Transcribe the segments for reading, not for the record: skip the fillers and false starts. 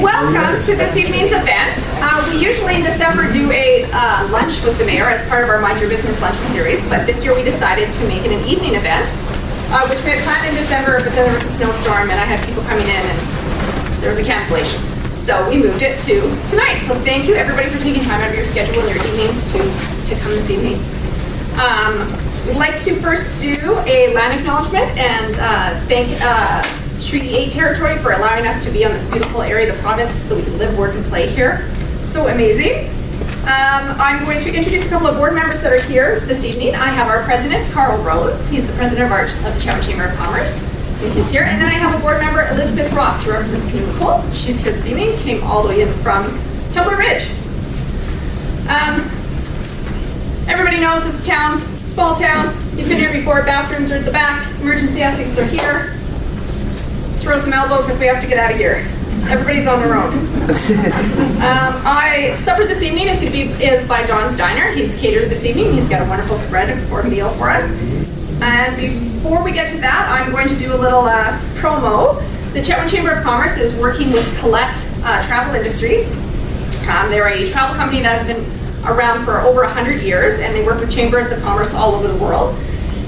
Welcome to this evening's event. We usually in December do a lunch with the mayor as part of our Mind Your Business luncheon series, but this year we decided to make it an evening event, which we had planned in December, but then there was a snowstorm and I had people coming in and there was a cancellation. So we moved it to tonight. So thank you everybody for taking time out of your schedule and your evenings to come this evening. We'd like to first do a land acknowledgement and thank Treaty 8 territory for allowing us to be on this beautiful area of the province so we can live, work, and play here. So amazing. I'm going to introduce a couple of board members that are here this evening. I have our president, Carl Rose. He's the president of the Chetwynd Chamber of Commerce. And he's here. And then I have a board member, Elizabeth Ross, who represents Communicable. She's here this evening, came all the way in from Tumbler Ridge. Everybody knows it's a town, small town. You've been here before. Bathrooms are at the back. Emergency exits are here. Throw some elbows if we have to get out of here. Everybody's on their own. Supper this evening is by Don's Diner. He's catered this evening. He's got a wonderful spread for a meal for us. And before we get to that, I'm going to do a little promo. The Chetwynd Chamber of Commerce is working with Colette Travel Industry. They're a travel company that has been around for over 100 years, and they work with chambers of commerce all over the world.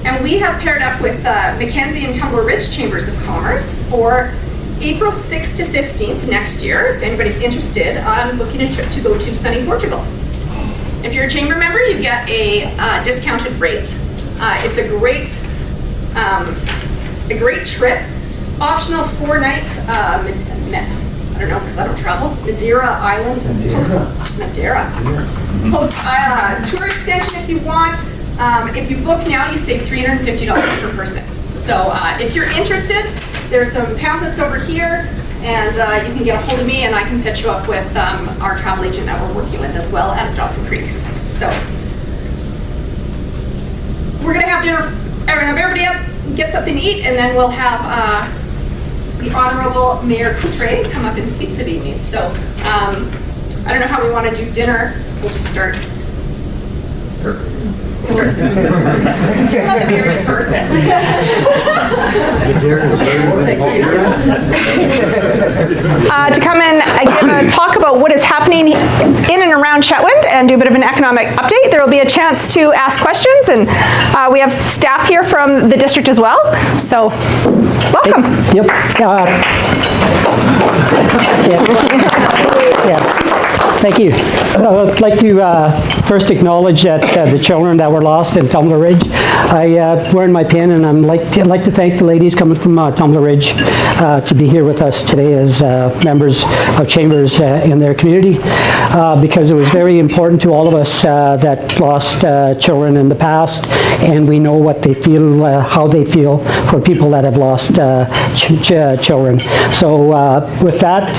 And we have paired up with Mackenzie and Tumbler Ridge Chambers of Commerce for April 6th to 15th next year. If anybody's interested, I'm booking a trip to go to sunny Portugal. If you're a chamber member, you get a discounted rate. It's a great trip. Optional 4-night, I don't know because I don't travel, Madeira Island Madeira. Post tour extension if you want. If you book now, you save $350 per person. So if you're interested, there's some pamphlets over here, and you can get a hold of me, and I can set you up with our travel agent that we're working with as well at Dawson Creek. So we're going to have dinner, have everybody up, get something to eat, and then we'll have the Honorable Mayor Coutre come up and speak for the evening. So I don't know how we want to do dinner. We'll just start. Let the mayor first. To come in and give a talk about what is happening in and around Chetwynd and do a bit of an economic update. There will be a chance to ask questions, and we have staff here from the district as well. So, welcome. Yep. Yeah. Thank you. I'd like to first acknowledge that the children that were lost in Tumbler Ridge. I wearing my pin, and I'd like to thank the ladies coming from Tumbler Ridge to be here with us today as members of chambers in their community, because it was very important to all of us that lost children in the past, and we know what they feel, how they feel for people that have lost children. So with that,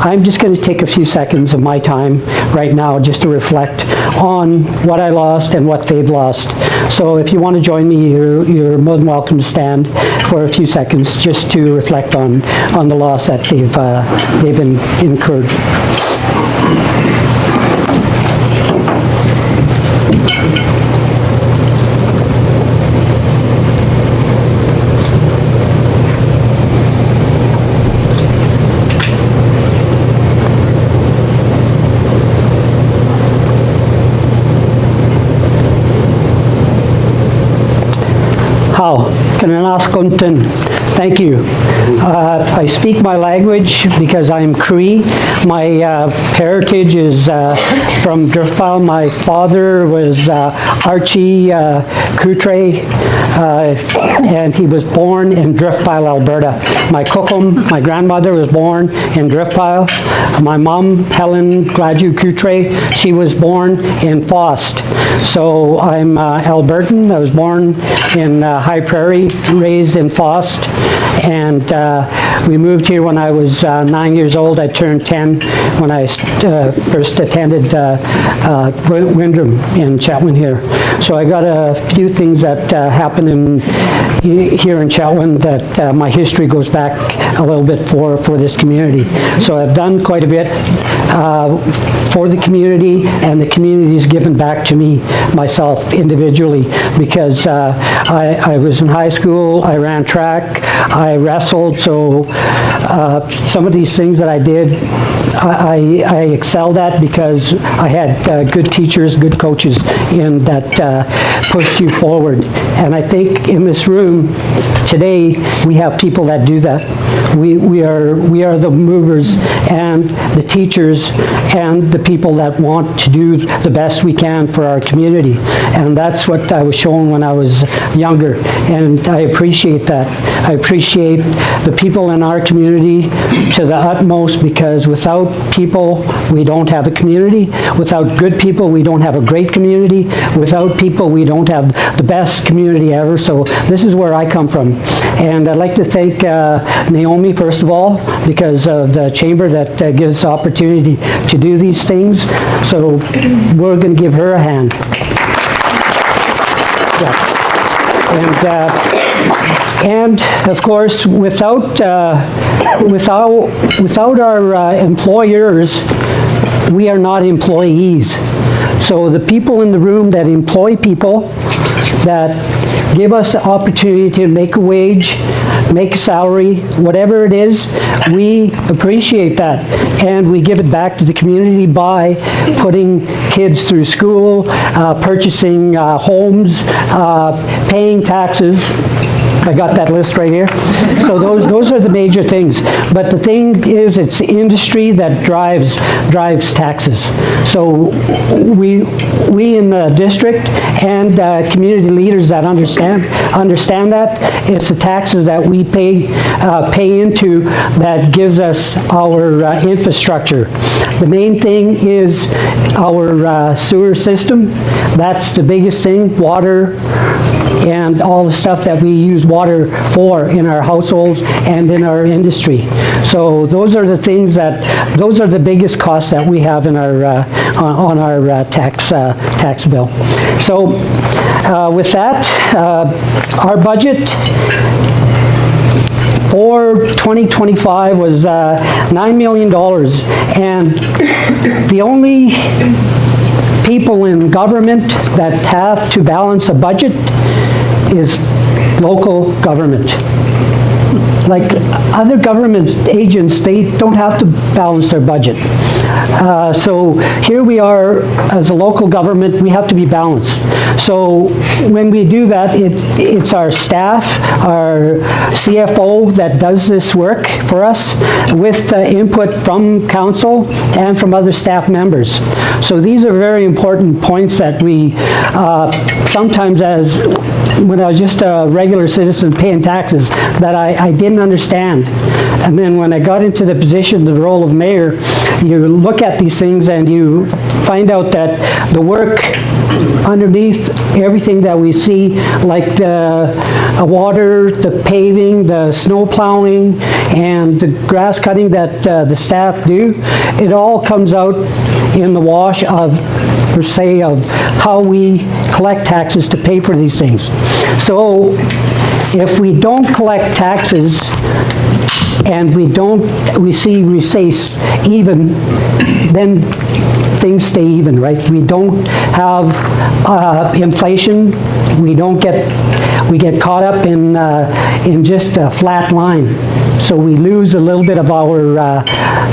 I'm just going to take a few seconds of my time right now just to reflect on what I lost and what they've lost. So if you want to join me, you're more than welcome to stand for a few seconds just to reflect on the loss that they've incurred. How? Kan ask konten Thank you. I speak my language because I'm Cree. My heritage is from Driftpile. My father was Archie Coutre, and he was born in Driftpile, Alberta. My Cookham, my grandmother, was born in Driftpile. My mom, Helen Gladue Coutre, she was born in Fost. So I'm Albertan. I was born in High Prairie, raised in Fost, and we moved here when I was 9 years old. I turned 10 when I first attended Windrum in Chetwynd here. So I got a few things that happened here in Chetwynd that my history goes back a little bit for this community. So I've done quite a bit for the community, and the community's given back to me myself individually, because I was in high school, I ran track, I wrestled, so some of these things that I did, I excelled at because I had good teachers, good coaches that pushed you forward. And I think in this room today, we have people that do that. We are the movers and the teachers and the people that want to do the best we can for our community. And that's what I was shown when I was younger. And I appreciate that. I appreciate the people in our community to the utmost, because without people, we don't have a community. Without good people, we don't have a great community. Without people, we don't have the best community ever. So this is where I come from. And I'd like to thank Naomi, first of all, because of the chamber that gives us opportunity to do these things. So we're going to give her a hand. Yeah. And of course, without our employers, we are not employees. So the people in the room that employ people, that give us the opportunity to make a wage, make a salary, whatever it is, we appreciate that. And we give it back to the community by putting kids through school, purchasing homes, paying taxes. I got that list right here. So those are the major things. But the thing is, it's industry that drives taxes. So we in the district and community leaders that understand that, it's the taxes that we pay into that gives us our infrastructure. The main thing is our sewer system. That's the biggest thing. Water, and all the stuff that we use water for in our households and in our industry. So those are the things those are the biggest costs that we have in our on our tax bill. So with that, our budget for 2025 was $9 million, and the only people in government that have to balance a budget is local government. Like other government agents, they don't have to balance their budget. So here we are as a local government, we have to be balanced. So when we do that, it's our staff, our CFO that does this work for us with input from council and from other staff members. So these are very important points that we sometimes, as when I was just a regular citizen paying taxes, that I didn't understand. And then when I got into the position, the role of mayor, you look at these things and you find out that the work underneath everything that we see, like the water, the paving, the snow plowing, and the grass cutting that the staff do, it all comes out in the wash of, per se, of how we collect taxes to pay for these things. So if we don't collect taxes and we say even, then things stay even, right? We don't have inflation. We get caught up in just a flat line. so we lose a little bit of our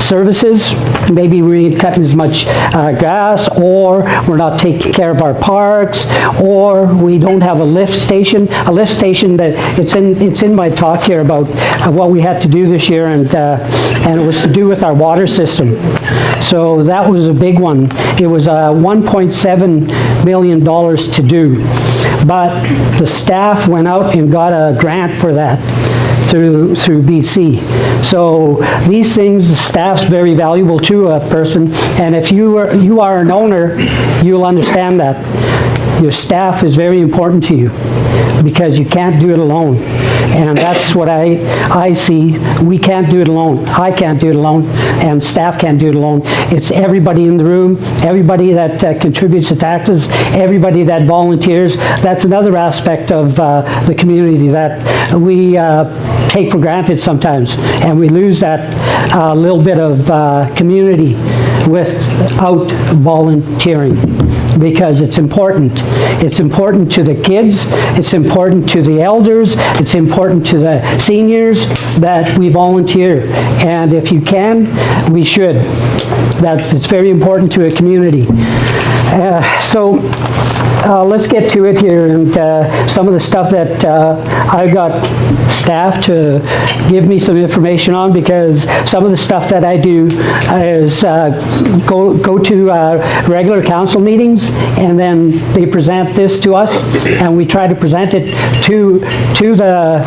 services. Maybe we ain't cutting as much grass, or we're not taking care of our parks, or we don't have a lift station. A lift station that it's in my talk here about what we had to do this year, and it was to do with our water system. So that was a big one. It was $1.7 million to do, but the staff went out and got a grant for that through BC. So these things, the staff's very valuable to a person, and if you are an owner, you'll understand that. Your staff is very important to you because you can't do it alone. And that's what I see. We can't do it alone. I can't do it alone, and staff can't do it alone. It's everybody in the room, everybody that contributes to taxes, everybody that volunteers. That's another aspect of the community that we take for granted sometimes, and we lose that little bit of community without volunteering, because it's important. It's important to the kids, it's important to the elders, it's important to the seniors that we volunteer. And if you can, we should. It's very important to a community. So let's get to it here, and some of the stuff that I got staff to give me some information on, because some of the stuff that I do is go to regular council meetings, and then they present this to us, and we try to present it to the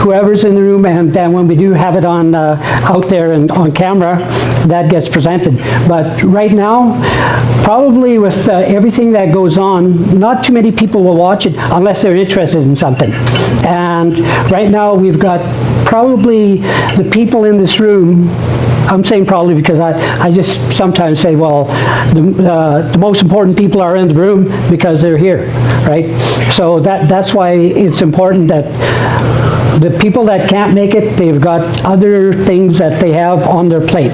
whoever's in the room, and then when we do have it on out there and on camera, that gets presented. But right now, probably with everything that goes on, not too many people will watch it unless they're interested in something. And right now we've got probably the people in this room, I'm saying probably because I just sometimes say, well, the most important people are in the room because they're here, right? So that's why it's important that the people that can't make it, they've got other things that they have on their plate.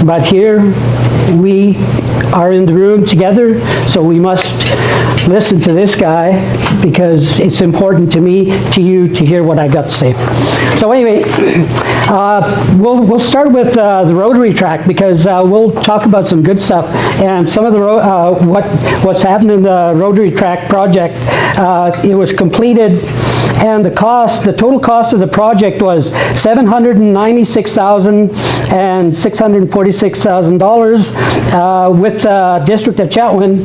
But here, we are in the room together, so we must listen to this guy, because it's important to me, to you, to hear what I got to say. So anyway, we'll start with the rotary track, because we'll talk about some good stuff, and some of the what's happened in the rotary track project. It was completed, and the total cost of the project was $796,646,000, with the District of Chetwynd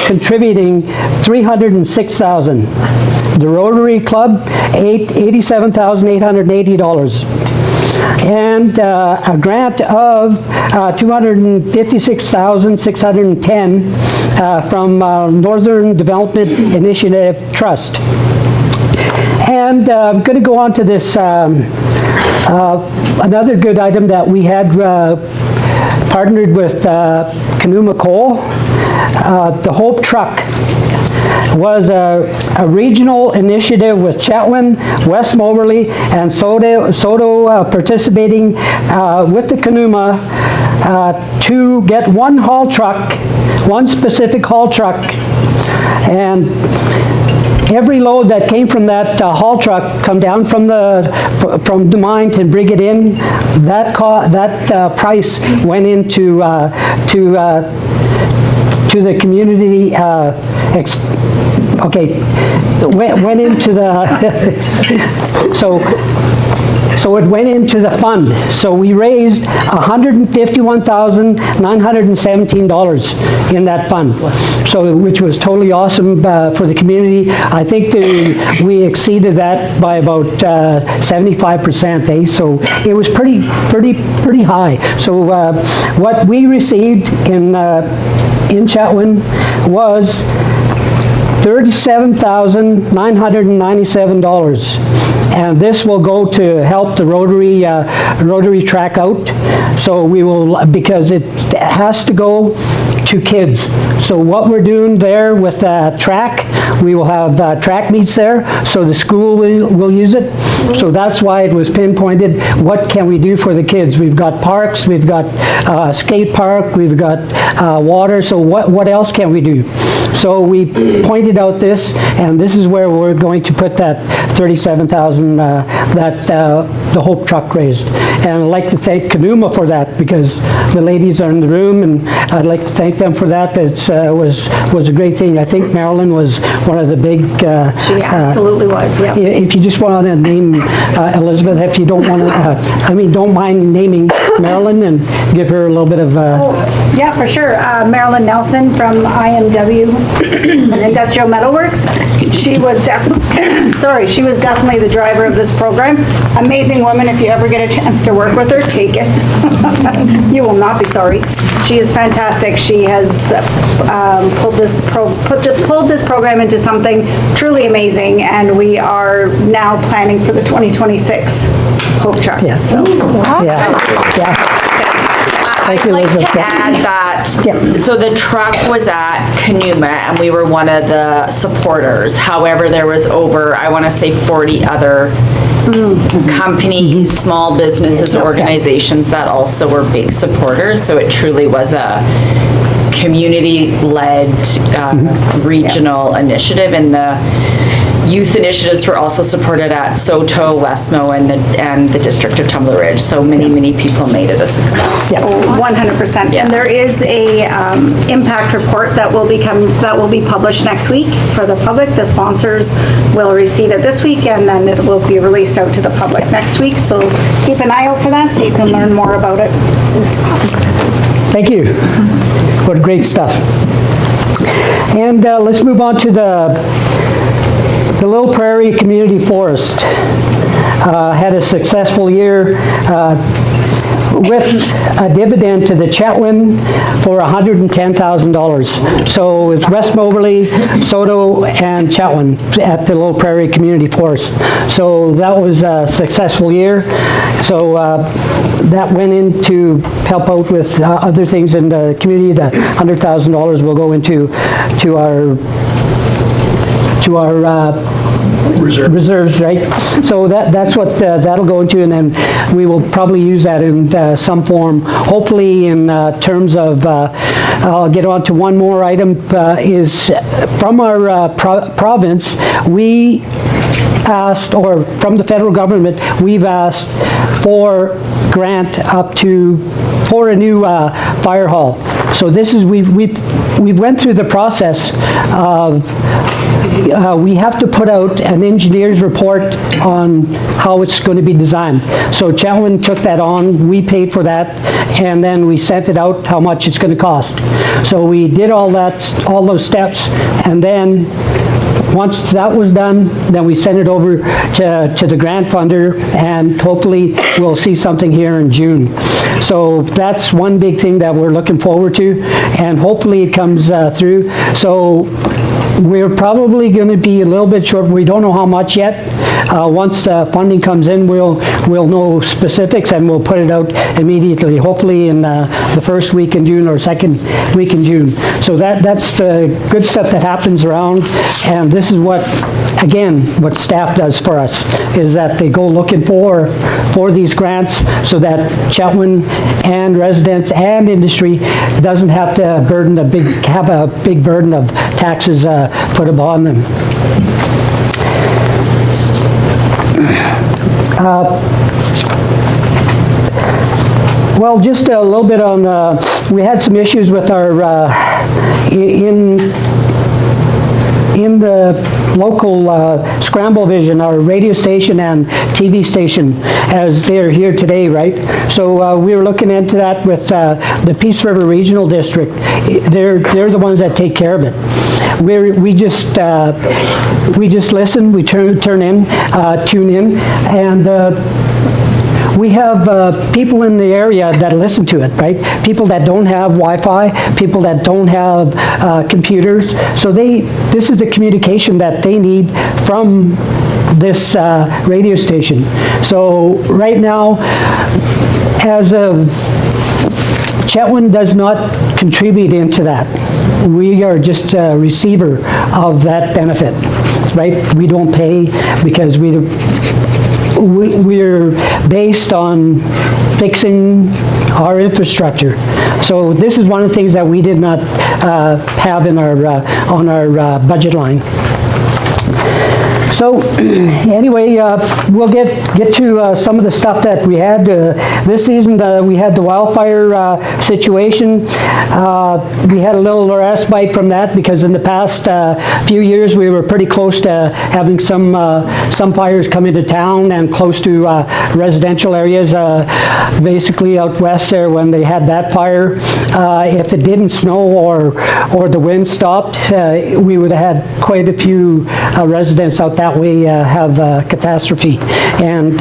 contributing $306,000. The Rotary Club, $87,880. And a grant of $256,610 from Northern Development Initiative Trust. And I'm going to go on to this, another good item that we had partnered with Canooma Coal. The Hope Truck was a regional initiative with Chetwynd, West Moberly, and Soto participating with the Canooma to get one haul truck, one specific haul truck, and every load that came from that haul truck come down from the mine to bring it in. That price went into to the community. Went into the so it went into the fund. So we raised $151,917 in that fund, so which was totally awesome for the community. I think we exceeded that by about 75%. So it was pretty high. So what we received in Chetwynd was $37,997, and this will go to help the rotary track out. So we will, because it has to go to kids. So what we're doing there with track, we will have track meets there, so the school will use it. So that's why it was pinpointed, what can we do for the kids? We've got parks, we've got skate park, we've got water, so what else can we do? So we pointed out this, and this is where we're going to put that $37,000 that the Hope Truck raised. And I'd like to thank Kanuma for that, because the ladies are in the room, and I'd like to thank them for that. It was a great thing. I think Marilyn was one of the big... She absolutely was, yeah. If you just want to name Elizabeth, if you don't want to, don't mind naming Marilyn and give her a little bit of... Yeah, for sure. Marilyn Nelson from IMW Industrial Metalworks. She was definitely, she was definitely the driver of this program. Amazing woman. If you ever get a chance to work with her, take it. You will not be sorry. She is fantastic. She has pulled this program into something truly amazing, and we are now planning for the 2026 Hope Truck. Yeah. So, Yeah. I'd like to add that, so the truck was at Kanuma and we were one of the supporters. However, there was over, I want to say 40 other companies, small businesses, organizations that also were big supporters. So it truly was a community-led regional initiative, and the youth initiatives were also supported at Soto, Westmo, and the District of Tumbler Ridge. So many people made it a success. Yeah, 100%. Yeah. And there is a impact report that will be published next week for the public. The sponsors will receive it this week, and then it will be released out to the public next week. So keep an eye out for that so you can learn more about it. Thank you. What great stuff. And let's move on to the Little Prairie Community Forest. Had a successful year with a dividend to the Chetwynd for $110,000. So it's West Moberly, Soto, and Chetwynd at the Little Prairie Community Forest. So that was a successful year. So that went in to help out with other things in the community. The $100,000 will go into our reserves, right? So that's what that'll go into, and then we will probably use that in some form, hopefully in terms of, I'll get on to one more item, is from our province, we asked, or from the federal government, we've asked for grant for a new fire hall. So this is, we've went through the process of we have to put out an engineer's report on how it's going to be designed. So Chetwynd took that on, we paid for that, and then we sent it out how much it's going to cost. So we did all those steps, and then once that was done, then we sent it over to the grant funder, and hopefully we'll see something here in June. So that's one big thing that we're looking forward to, and hopefully it comes through. So we're probably going to be a little bit short. We don't know how much yet. Once the funding comes in, we'll know specifics, and we'll put it out immediately, hopefully in the first week in June or second week in June. So that's the good stuff that happens around, and this is what staff does for us, is that they go looking for these grants so that Chetwynd and residents and industry doesn't have to have a big burden of taxes put upon them. Well, just a little bit on, we had some issues with our, in the local Scramble Vision, our radio station and TV station, as they're here today, right? So we were looking into that with the Peace River Regional District. They're the ones that take care of it. We just listen, we tune in, and we have people in the area that listen to it, right? People that don't have Wi-Fi, people that don't have computers. So this is the communication that they need from this radio station. So right now, as of Chetwynd does not contribute into that. We are just a receiver of that benefit, right? We don't pay because we're based on fixing our infrastructure. So this is one of the things that we did not have in our on our budget line. So anyway, we'll get to some of the stuff that we had this season. We had the wildfire situation. We had a little respite from that because in the past few years we were pretty close to having some fires come into town and close to residential areas, basically out west there when they had that fire. If it didn't snow or the wind stopped, we would have had quite a few residents out that way have a catastrophe, and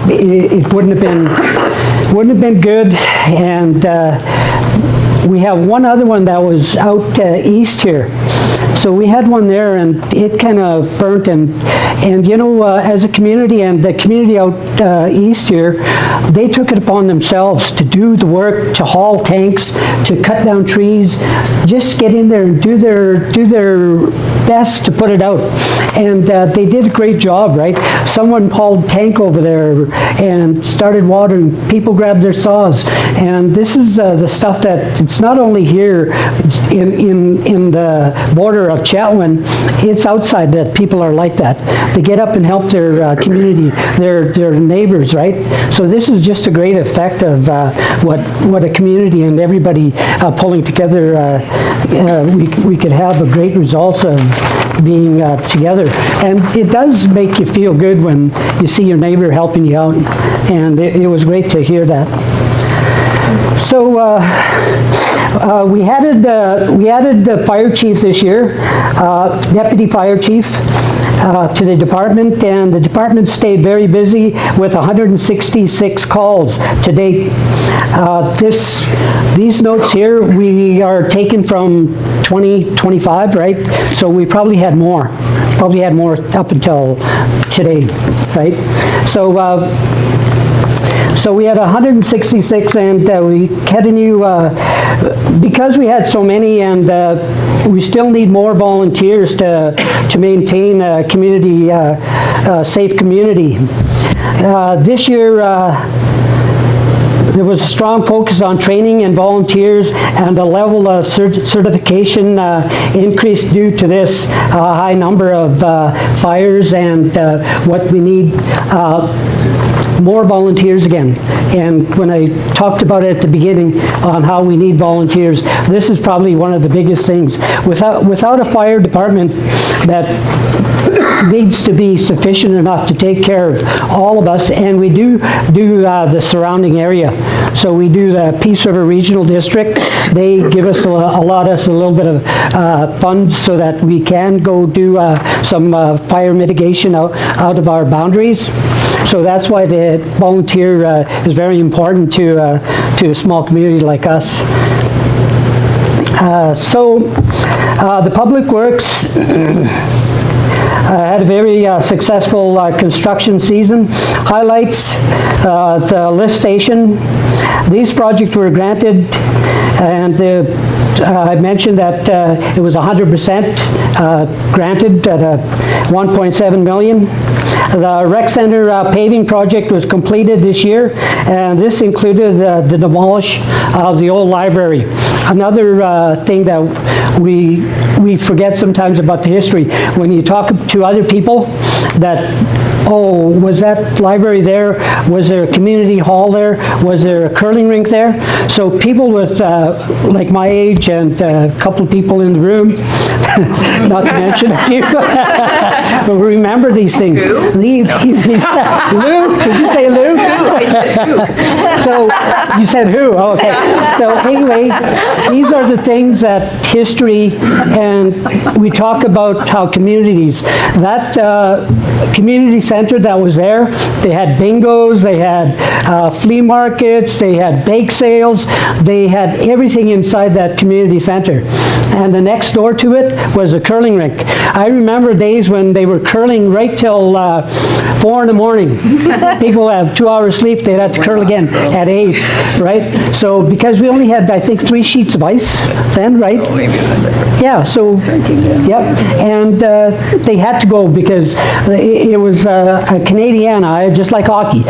it wouldn't have been good. And we have one other one that was out east here. So we had one there, and it kind of burnt, and you know, as a community, and the community out east here, they took it upon themselves to do the work, to haul tanks, to cut down trees, just get in there and do their best to put it out. And they did a great job, right? Someone hauled a tank over there and started watering. People grabbed their saws, and this is the stuff that it's not only here in the border of Chetwynd, it's outside that people are like that. They get up and help their community, their neighbors, right? So this is just a great effect of what a community and everybody pulling together, we could have a great results of being together. And it does make you feel good when you see your neighbor helping you out, and it was great to hear that. So we added the fire chief this year, deputy fire chief, to the department, and the department stayed very busy with 166 calls to date. These notes here, we are taken from 2025, right? So we probably had more up until today, right? So we had 166, and we had a new, because we had so many, and we still need more volunteers to maintain a community, safe community. This year, there was a strong focus on training and volunteers, and the level of certification increased due to this high number of fires, and what we need more volunteers again. And when I talked about it at the beginning on how we need volunteers, this is probably one of the biggest things. Without a fire department that needs to be sufficient enough to take care of all of us, and we do the surrounding area. So we do the Peace River Regional District. They give us allot us a little bit of funds so that we can go do some fire mitigation out of our boundaries. So that's why the volunteer is very important to a small community like us. The Public Works had a very successful construction season. Highlights, the lift station. These projects were granted, and I mentioned that it was 100% granted at $1.7 million. The rec center paving project was completed this year, and this included the demolish of the old library. Another thing that we forget sometimes about the history, when you talk to other people that, oh, was that library there? Was there a community hall there? Was there a curling rink there? So people with, like my age and a couple of people in the room, not to mention a few, but remember these things. Lou? Lou? Did you say Lou? I said who? So you said who? Oh, okay. So anyway, these are the things that history, and we talk about how communities, that community center that was there, they had bingos, they had flea markets, they had bake sales, they had everything inside that community center. And the next door to it was a curling rink. I remember days when they were curling right till 4 in the morning. People have 2 hours sleep, they'd have to curl again at 8, right? So because we only had, I think, 3 sheets of ice then, right? Yeah, so, yep, and they had to go because it was a Canadiana, just like hockey.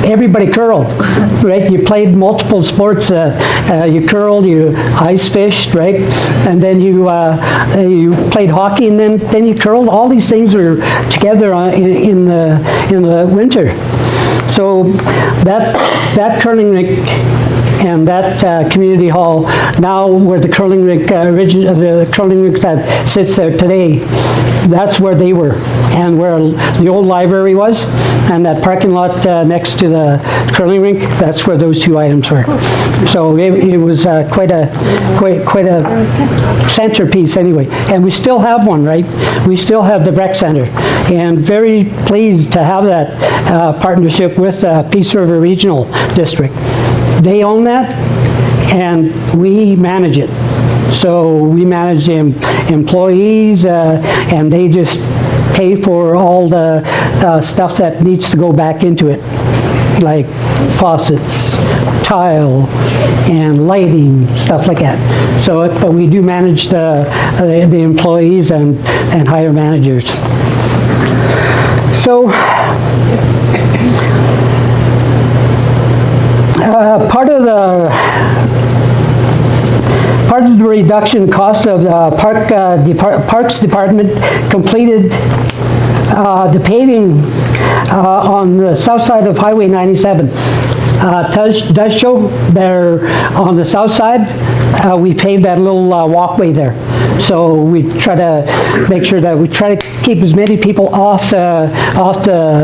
Everybody curled, right? You played multiple sports, you curled, you ice fished, right? And then you you played hockey, and then you curled. All these things are together in the winter. So that curling rink and that community hall, now where the curling rink, the curling rink that sits there today, that's where they were, and where the old library was, and that parking lot next to the curling rink, that's where those two items were. So it was quite a centerpiece anyway. And we still have one, right? We still have the rec center, and very pleased to have that partnership with Peace River Regional District. They own that, and we manage it. So we manage the employees, and they just pay for all the stuff that needs to go back into it, like faucets, tile, and lighting, stuff like that. So, but we do manage the employees and hire managers. So, part of the reduction cost of the Parks Department completed the paving on the south side of Highway 97. Does show there on the south side, we paved that little walkway there. So we try to make sure that we try to keep as many people off the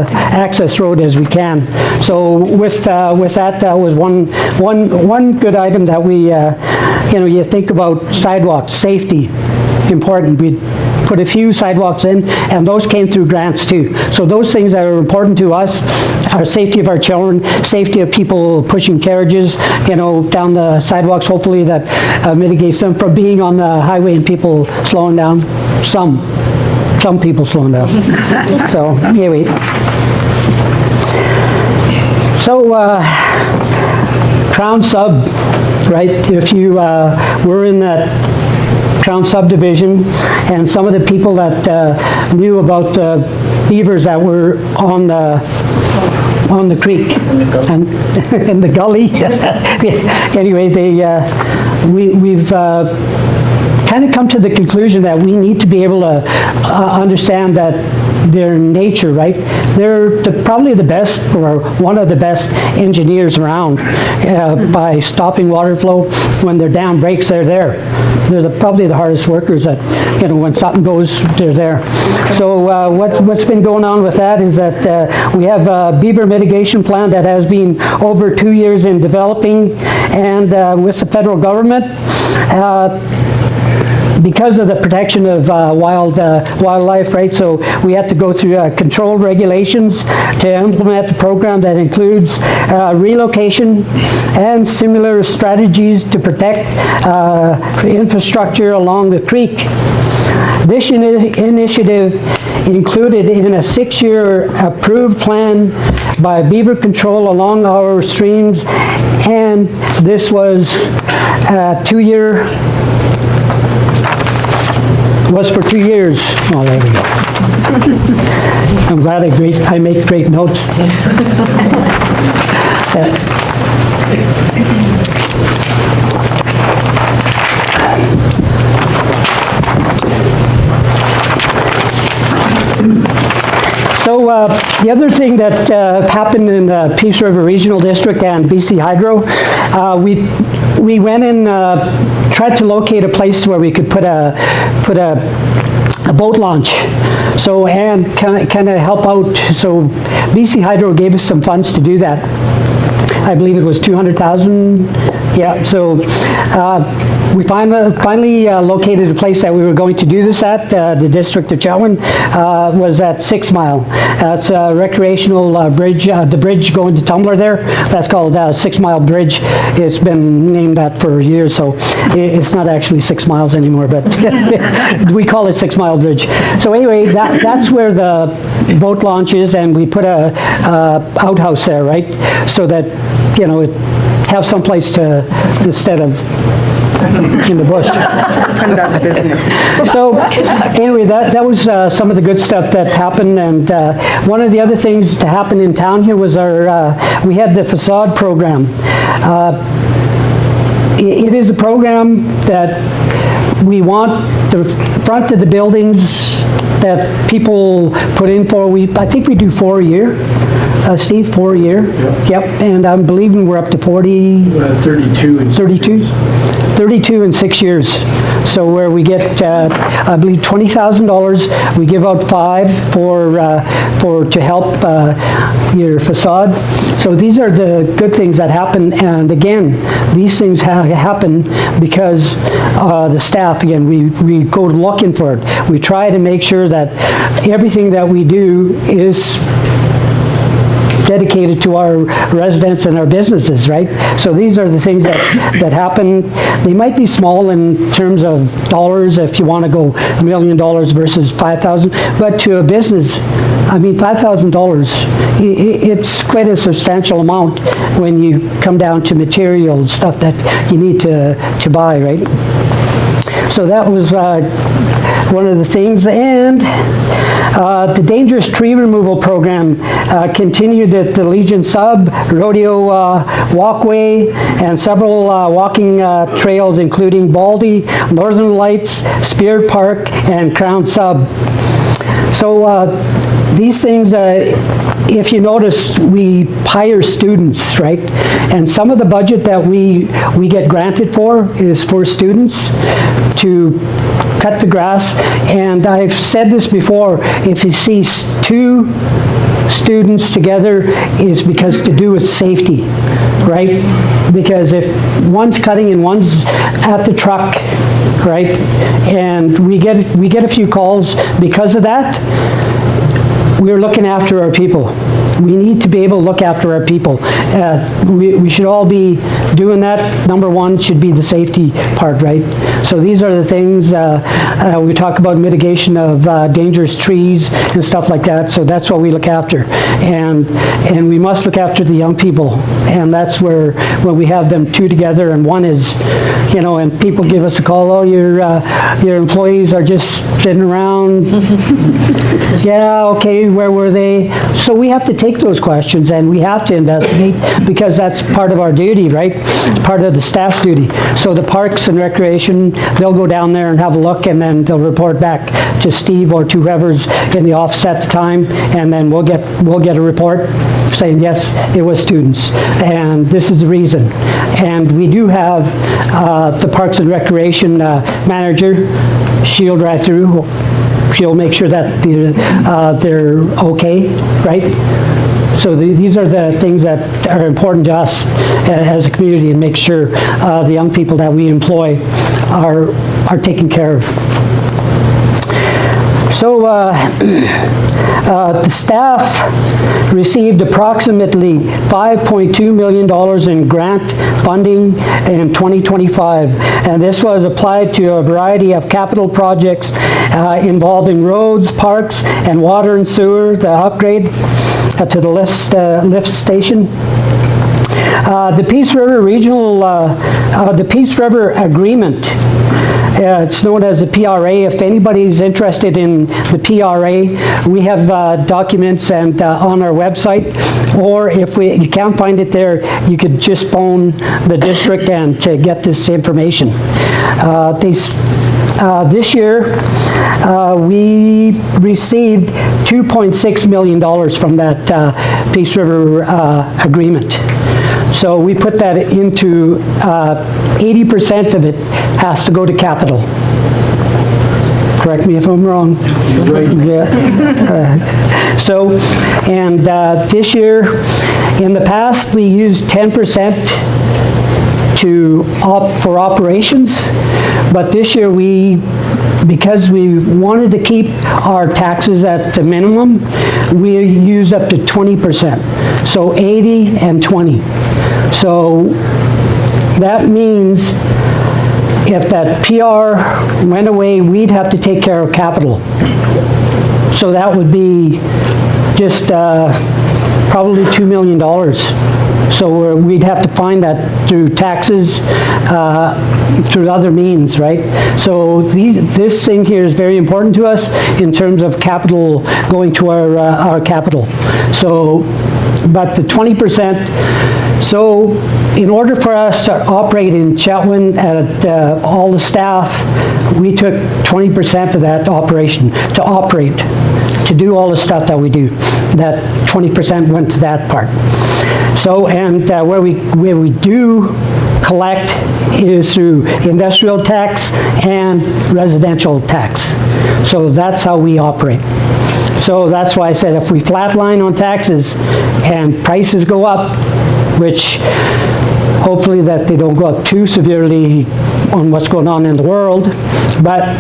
access road as we can. So with that, that was one good item that we, you think about sidewalks, safety, important. We put a few sidewalks in, and those came through grants too. So those things that are important to us, our safety of our children, safety of people pushing carriages, down the sidewalks, hopefully that mitigates them from being on the highway and people slowing down. Some people slowing down. So, anyway. So, Crown Sub, right? If you were in that Crown subdivision, and some of the people that knew about the beavers that were on the creek and in the gully. Anyway, we've kind of come to the conclusion that we need to be able to understand that their nature, right? They're probably the best, or one of the best engineers around by stopping water flow. When their dam breaks, they're there. They're probably the hardest workers that, when something goes, they're there. So what's been going on with that is that we have a beaver mitigation plan that has been over 2 years in developing, and with the federal government, because of the protection of wildlife, right? So we have to go through control regulations to implement a program that includes relocation and similar strategies to protect infrastructure along the creek. This initiative included in a 6-year approved plan by beaver control along our streams, and this was a 2-year. Was for 2 years. Oh, there we go. I'm glad I make great notes. So the other thing that happened in the Peace River Regional District and BC Hydro, we went and tried to locate a place where we could put a boat launch. So, and kind of help out. So BC Hydro gave us some funds to do that. I believe it was $200,000. Yeah, so we finally located a place that we were going to do this at. The district of Chetwynd was at 6 Mile. It's a recreational bridge, the bridge going to Tumbler there. That's called 6 Mile Bridge. It's been named that for years, so it's not actually 6 miles anymore, but we call it 6 Mile Bridge. So anyway, that's where the boat launch is, and we put a outhouse there, right? So that, it have some place to, instead of in the bush. Conduct business. So anyway, that was some of the good stuff that happened, and one of the other things to happen in town here was we had the facade program. It is a program that we want the front of the buildings that people put in for, I think we do 4 a year. Steve, 4 a year? Yep, and I'm believing we're up to 40... 32 and 32? 32 in 6 years. So where we get, I believe, $20,000, we give out 5 to help your facade. So these are the good things that happen, and again, these things happen because the staff, again, we go looking for it. We try to make sure that everything that we do is dedicated to our residents and our businesses, right? So these are the things that happen. They might be small in terms of dollars if you want to go $1 million versus $5,000, but to a business, I mean, $5,000, it's quite a substantial amount when you come down to material stuff that you need to buy, right? So that was one of the things, and the dangerous tree removal program continued at the Legion Sub, Rodeo Walkway, and several walking trails, including Baldy, Northern Lights, Spear Park, and Crown Sub. So these things, if you notice, we hire students, right? And some of the budget that we get granted for is for students to cut the grass. And I've said this before, if you see 2 students together, is because to do with safety, right? Because if one's cutting and one's at the truck, right? And we get a few calls because of that. We're looking after our people. We need to be able to look after our people. We should all be doing that. Number one should be the safety part, right? So these are the things, we talk about mitigation of dangerous trees and stuff like that, so that's what we look after. And we must look after the young people, and that's where when we have them 2 together and one is, you know, and people give us a call, oh, your employees are just sitting around. Yeah, okay, where were they? So we have to take those questions and we have to investigate because that's part of our duty, right? Part of the staff's duty. So the Parks and Recreation, they'll go down there and have a look and then they'll report back to Steve or to whoever's in the office at the time, and then we'll get a report saying, yes, it was students, and this is the reason. And we do have the Parks and Recreation manager, she'll drive through, she'll make sure that they're okay, right? So these are the things that are important to us as a community, and make sure the young people that we employ are taken care of. So the staff received approximately $5.2 million in grant funding in 2025, and this was applied to a variety of capital projects involving roads, parks, and water and sewer, the upgrade to the lift station. The Peace River Regional, the Peace River Agreement, it's known as the PRA. If anybody's interested in the PRA, we have documents and on our website, or if you can't find it there, you could just phone the district and to get this information. This year, we received $2.6 million from that Peace River agreement. So we put that into 80% of it has to go to capital. Correct me if I'm wrong. Right. Yeah. This year, in the past, we used 10% for operations, but this year because we wanted to keep our taxes at the minimum, we used up to 20%. So 80 and 20. So that means if that PR went away, we'd have to take care of capital. So that would be just probably $2 million. So we'd have to find that through taxes, through other means, right? So this thing here is very important to us in terms of capital going to our capital. So, but the 20%, So in order for us to operate in Chetwynd at all the staff, we took 20% of that operation to operate, to do all the stuff that we do. That 20% went to that part. So, and where we do collect is through industrial tax and residential tax. So that's how we operate. So that's why I said if we flatline on taxes and prices go up, which hopefully that they don't go up too severely on what's going on in the world, but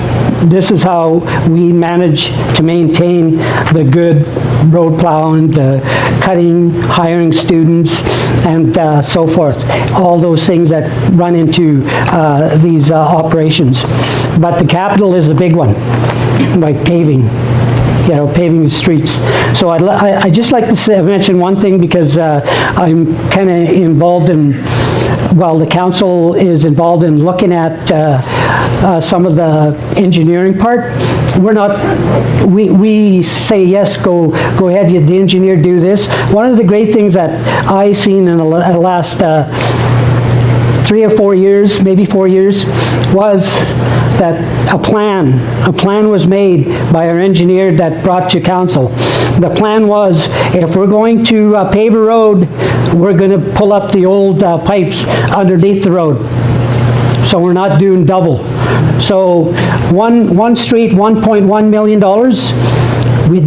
this is how we manage to maintain the good road plowing, the cutting, hiring students, and so forth. All those things that run into these operations. But the capital is a big one, like paving. You know, paving the streets. So I'd just like to mention one thing because I'm kind of involved in, well, the council is involved in looking at some of the engineering part. We're not, we say, yes, go ahead, you the engineer, do this. One of the great things that I seen in the last 3 or 4 years, maybe 4 years, was that a plan was made by our engineer that brought to council. The plan was, if we're going to pave a road, we're going to pull up the old pipes underneath the road. So we're not doing double. So one street, $1.1 million. We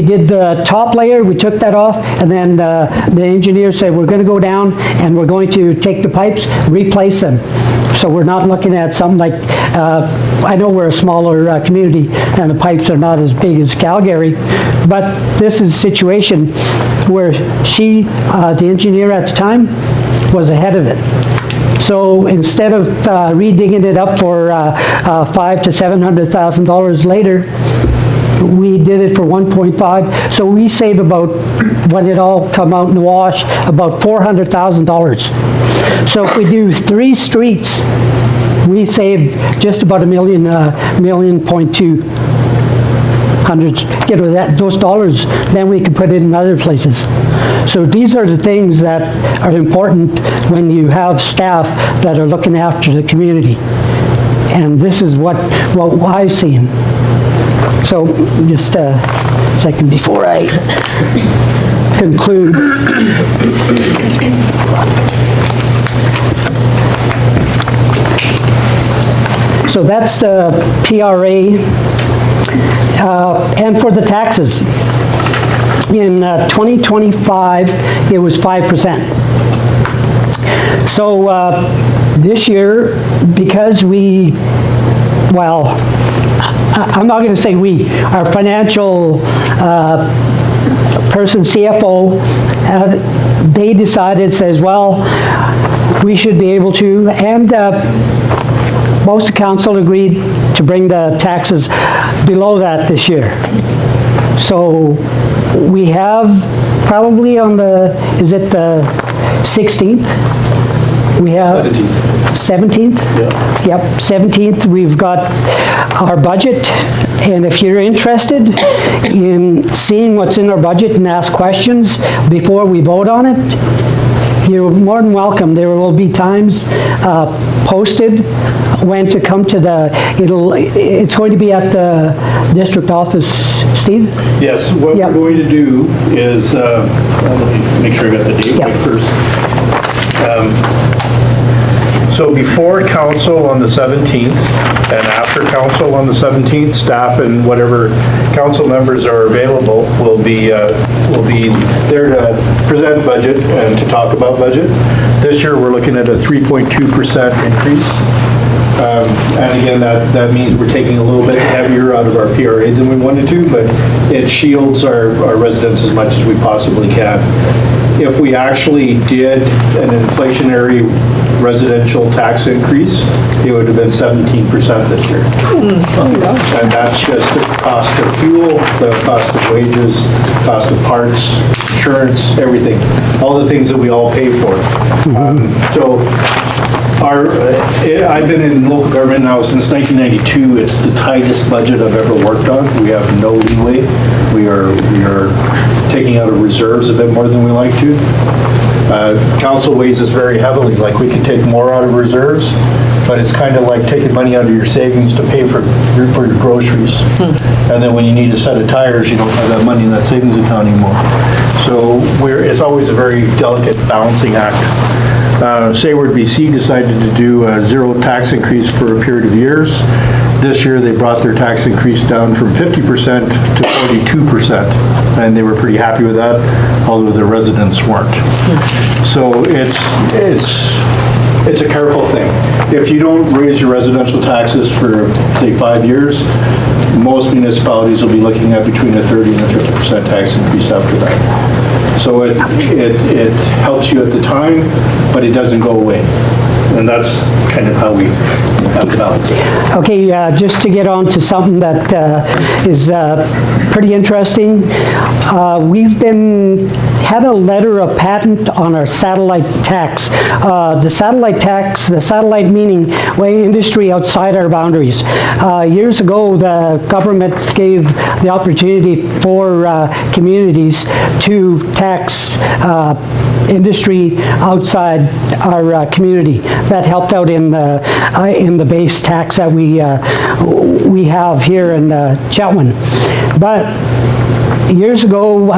did the top layer, we took that off, and then the engineer said, we're going to go down and we're going to take the pipes, replace them. So we're not looking at something like, I know we're a smaller community and the pipes are not as big as Calgary, but this is a situation where she, the engineer at the time, was ahead of it. So instead of redigging it up for $500,000 to $700,000 later, we did it for 1.5. So we save about, when it all come out in the wash, about $400,000. So if we do 3 streets, we save just about $1.2 million. Get those dollars, then we can put it in other places. So these are the things that are important when you have staff that are looking after the community. And this is what I've seen. So just a second before I conclude. So that's the PRA. And for the taxes, in 2025, it was 5%. So this year, because we, well, I'm not going to say we, our financial person, CFO, they decided, says, well, we should be able to, and most of council agreed to bring the taxes below that this year. So we have probably on the, is it the 16th? We have 17th? Yeah. Yep, 17th, we've got our budget, and if you're interested in seeing what's in our budget and ask questions before we vote on it, you're more than welcome. There will be times posted when to come to the, it's going to be at the district office, Steve? Yes, what we're going to do is, let me make sure I got the date right first. So before council on the 17th and after council on the 17th, staff and whatever council members are available will be there to present budget and to talk about budget. This year we're looking at a 3.2% increase. And again, that means we're taking a little bit heavier out of our PRA than we wanted to, but it shields our residents as much as we possibly can. If we actually did an inflationary residential tax increase, it would have been 17% this year. And that's just the cost of fuel, the cost of wages, cost of parts, insurance, everything, all the things that we all pay for. So I've been in local government now since 1992. It's the tightest budget I've ever worked on. We have no leeway. We are taking out of reserves a bit more than we like to. Council weighs this very heavily, like we can take more out of reserves, but it's kind of like taking money out of your savings to pay for your groceries. And then when you need a set of tires, you don't have that money in that savings account anymore. So it's always a very delicate balancing act. Sayward BC decided to do a zero tax increase for a period of years. This year, they brought their tax increase down from 50% to 42%, and they were pretty happy with that, although the residents weren't. So it's a careful thing. If you don't raise your residential taxes for, say, 5 years, most municipalities will be looking at between a 30 and a 50% tax increase after that. So it helps you at the time, but it doesn't go away. And that's kind of how we have to balance it. Okay, just to get on to something that is pretty interesting. We've had a letter of patent on our satellite tax. The satellite tax, the satellite meaning industry outside our boundaries. Years ago, the government gave the opportunity for communities to tax industry outside our community. That helped out in the base tax that we have here in Chetwynd. But years ago,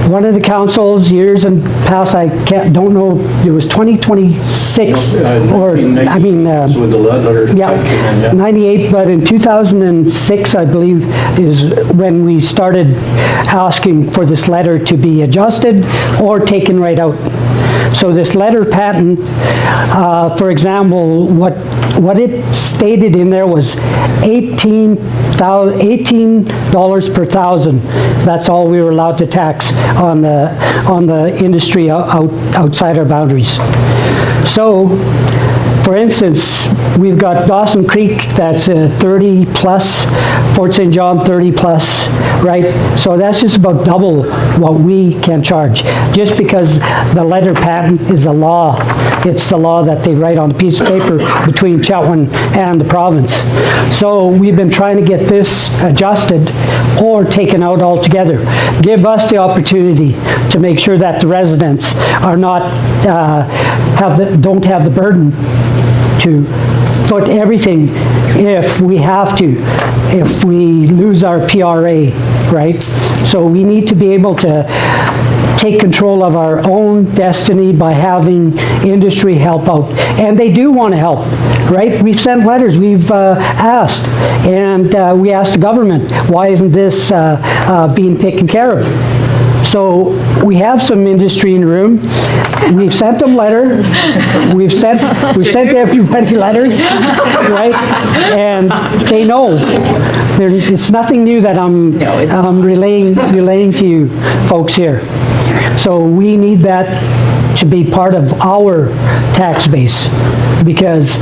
one of the councils, years in past, don't know, it was 2026, or, I mean, With the letter. yeah, 98, but in 2006, I believe, is when we started asking for this letter to be adjusted or taken right out. So this letter patent, for example, what it stated in there was $18 per thousand. That's all we were allowed to tax on the industry outside our boundaries. So, for instance, we've got Dawson Creek, that's 30 plus, Fort St. John 30 plus, right? So that's just about double what we can charge, just because the letter patent is a law. It's the law that they write on a piece of paper between Chetwynd and the province. So we've been trying to get this adjusted or taken out altogether. Give us the opportunity to make sure that the residents are not, don't have the burden to foot everything if we have to, if we lose our PRA, right? So we need to be able to take control of our own destiny by having industry help out. And they do want to help, right? We've sent letters, we've asked, and we asked the government, why isn't this being taken care of? So we have some industry in the room. We've sent them letter. We've sent everybody letters, right? And they know. It's nothing new that I'm relaying to you folks here. So we need that to be part of our tax base, because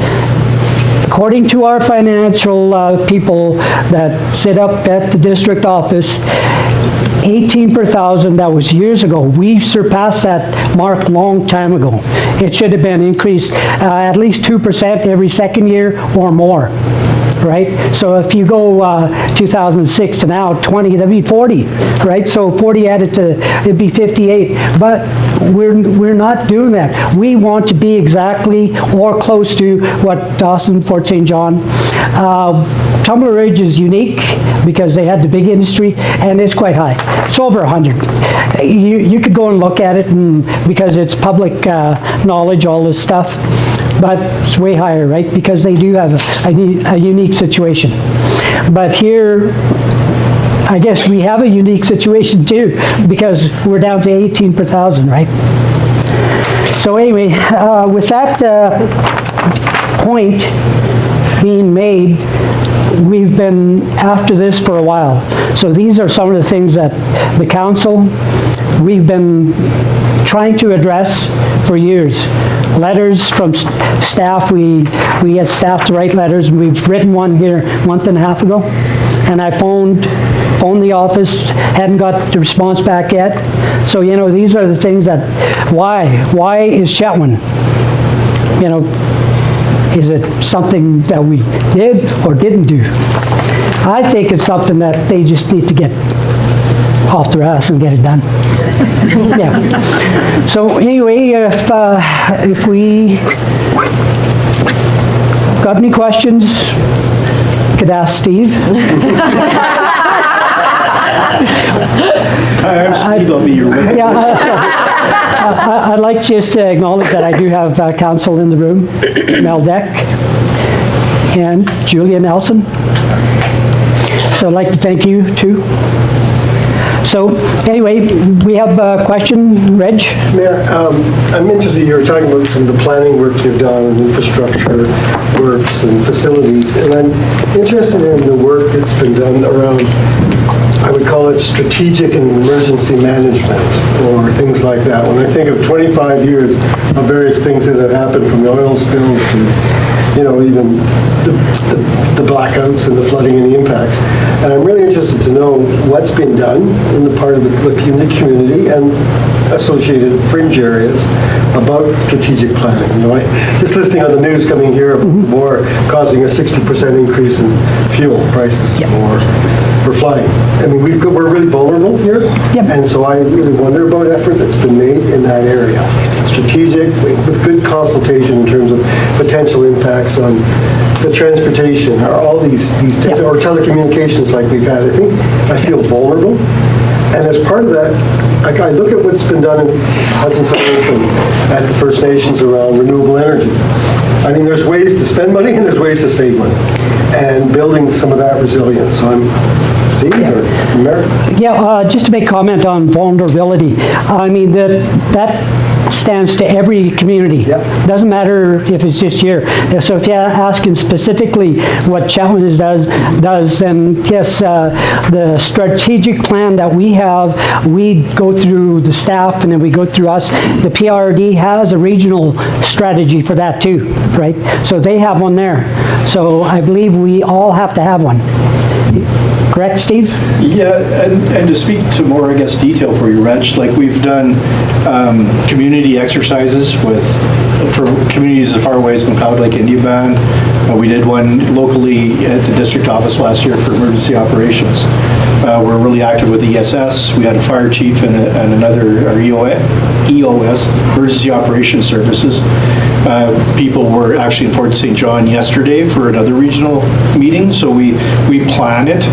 according to our financial people that sit up at the district office, 18 per thousand, that was years ago. We surpassed that mark long time ago. It should have been increased at least 2% every second year or more, right? So if you go 2006 to now, 20, that'd be 40, right? So 40 added to, it'd be 58. But we're not doing that. We want to be exactly or close to what Dawson, Fort St. John. Tumbler Ridge is unique because they had the big industry, and it's quite high. It's over 100. You could go and look at it, and because it's public knowledge, all this stuff, but it's way higher, right? Because they do have a unique situation. But here, I guess we have a unique situation too, because we're down to 18 per thousand, right? So anyway, with that point being made, we've been after this for a while. So these are some of the things that the council, we've been trying to address for years. Letters from staff, we had staff to write letters, and we've written one here a month and a half ago. And I phoned the office, hadn't got the response back yet. So, you know, these are the things that, why is Chetwynd? You know, is it something that we did or didn't do? I think it's something that they just need to get off their ass and get it done. Yeah. So anyway, if we got any questions, could ask Steve. Hi, I'm Steve, I'll be your witness. Yeah, I'd like just to acknowledge that I do have counsel in the room, Mel Deck and Julia Nelson. So I'd like to thank you too. So anyway, we have a question, Reg? Mayor, I'm interested, you were talking about some of the planning work you've done and infrastructure works and facilities, and I'm interested in the work that's been done around, I would call it strategic and emergency management, or things like that. When I think of 25 years of various things that have happened, from the oil spills to, even the blackouts and the flooding and the impacts. And I'm really interested to know what's been done in the part of the community and associated fringe areas about strategic planning. Just listening on the news coming here of war causing a 60% increase in fuel prices for flying. I mean, we're really vulnerable here. Yep. And so I really wonder about effort that's been made in that area. Strategic, with good consultation in terms of potential impacts on the transportation, or all these different, or telecommunications like we've had. I feel vulnerable. And as part of that, I look at what's been done in Hudson Sound and at the First Nations around renewable energy. I mean, there's ways to spend money and there's ways to save money, and building some of that resilience. So Just to make comment on vulnerability. I mean, that stands to every community. Yep. Doesn't matter if it's just here. So if you're asking specifically what Chetwynd does, then yes, the strategic plan that we have, we go through the staff and then we go through us. The PRD has a regional strategy for that too, right? So they have one there. So I believe we all have to have one. Correct, Steve? Yeah, and to speak to more, I guess, detail for you, Reg, like we've done community exercises for communities as far away as McLeod Lake Indian Band. We did one locally at the district office last year for emergency operations. We're really active with ESS. We had a fire chief and another, our EOS, Emergency Operations Services. People were actually in Fort St. John yesterday for another regional meeting, so we plan it.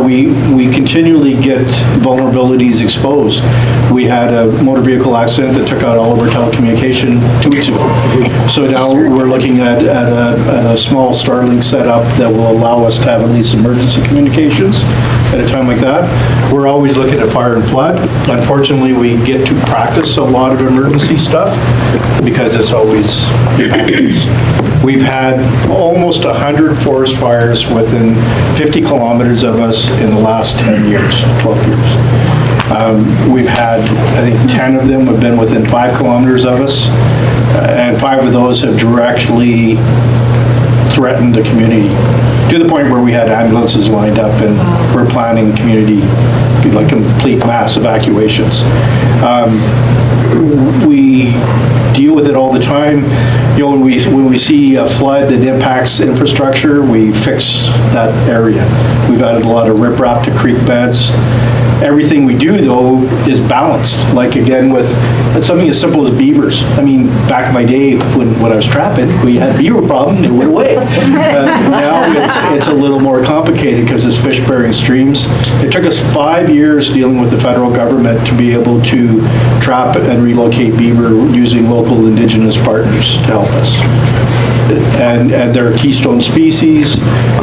We continually get vulnerabilities exposed. We had a motor vehicle accident that took out all of our telecommunication 2 weeks ago. So now we're looking at a small Starlink setup that will allow us to have at least emergency communications at a time like that. We're always looking at fire and flood. Unfortunately, we get to practice a lot of emergency stuff because it's always happens. We've had almost 100 forest fires within 50 kilometers of us in the last 10 years, 12 years. We've had, I think, 10 of them have been within 5 kilometers of us, and 5 of those have directly threatened the community, to the point where we had ambulances lined up and we're planning community, like complete mass evacuations. We deal with it all the time. When we see a flood that impacts infrastructure, we fix that area. We've added a lot of riprap to creek beds. Everything we do, though, is balanced. Like, again, with something as simple as beavers. I mean, back in my day, when I was trapping, we had beaver problem, it went away. Now it's a little more complicated because it's fish-bearing streams. It took us 5 years dealing with the federal government to be able to trap and relocate beaver using local indigenous partners to help us. And they're a keystone species.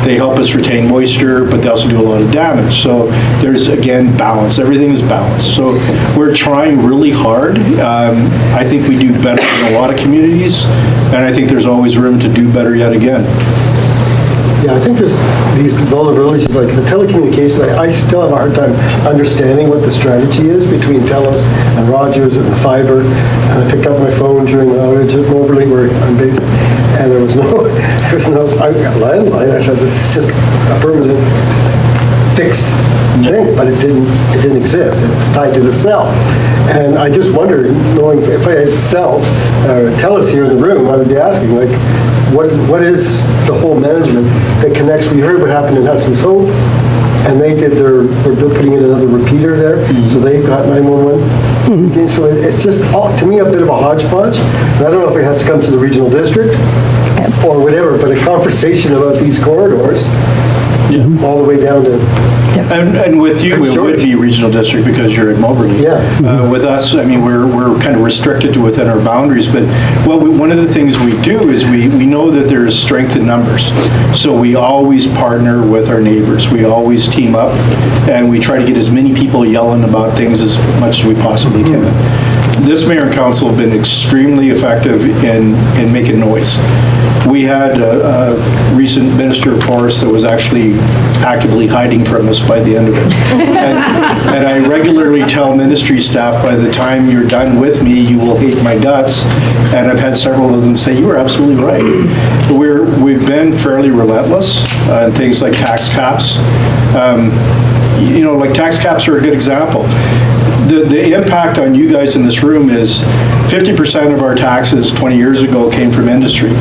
They help us retain moisture, but they also do a lot of damage. So there's, again, balance. Everything is balanced. So we're trying really hard. I think we do better than a lot of communities, and I think there's always room to do better yet again. Yeah, I think there's these vulnerabilities, like the telecommunications, I still have a hard time understanding what the strategy is between TELUS and Rogers and the fiber. And I picked up my phone during the outage at Moberly, where I'm based, and there was no landline. I thought this is just a permanent fixed thing, but it didn't exist. It was tied to the cell. And I just wondered, knowing if I had TELUS here in the room, I would be asking, like, what is the whole management that connects? We heard what happened in Hudson's Hope, and they're putting in another repeater there, so they've got 911. Okay, so it's just, to me, a bit of a hodgepodge. And I don't know if it has to come to the regional district or whatever, but a conversation about these corridors, all the way down to. And with you, it would be regional district because you're in Moberly. Yeah. With us, I mean, we're kind of restricted to within our boundaries, but one of the things we do is we know that there's strength in numbers. So we always partner with our neighbors. We always team up, and we try to get as many people yelling about things as much as we possibly can. This mayor and council have been extremely effective in making noise. We had a recent minister of forest that was actually actively hiding from us by the end of it. And I regularly tell ministry staff, by the time you're done with me, you will hate my guts. And I've had several of them say, you were absolutely right. We've been fairly relentless on things like tax caps. Like tax caps are a good example. The impact on you guys in this room is 50% of our taxes 20 years ago came from industry.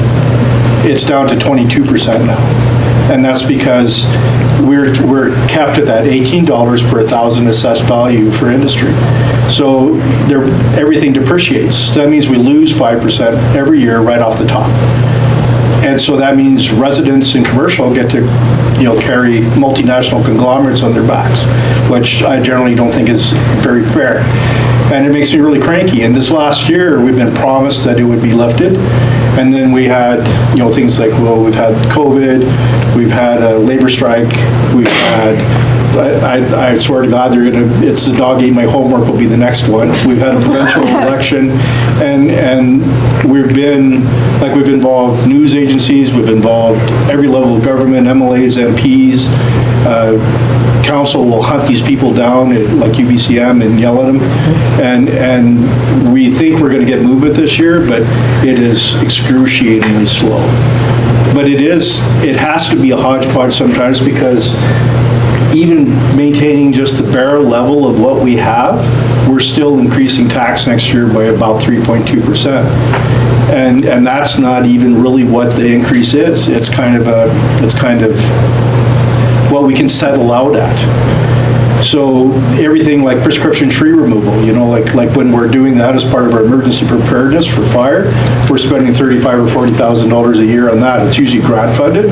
It's down to 22% now. And that's because we're capped at that $18 per 1,000 assessed value for industry. So everything depreciates. So that means we lose 5% every year right off the top. And so that means residents and commercial get to, carry multinational conglomerates on their backs, which I generally don't think is very fair. And it makes me really cranky. And this last year, we've been promised that it would be lifted. And then we had, things like, we've had COVID, we've had a labor strike, we've had, I swear to God, it's the dog ate my homework will be the next one. We've had a provincial election, and we've involved news agencies, we've involved every level of government, MLAs, MPs. Council will hunt these people down at like UBCM and yell at them. And we think we're going to get movement this year, but it is excruciatingly slow. But it has to be a hodgepodge sometimes, because even maintaining just the bare level of what we have, we're still increasing tax next year by about 3.2%. And that's not even really what the increase is. It's kind of what we can settle out at. So everything like prescription tree removal, like when we're doing that as part of our emergency preparedness for fire, we're spending $35,000 or $40,000 a year on that. It's usually grant funded,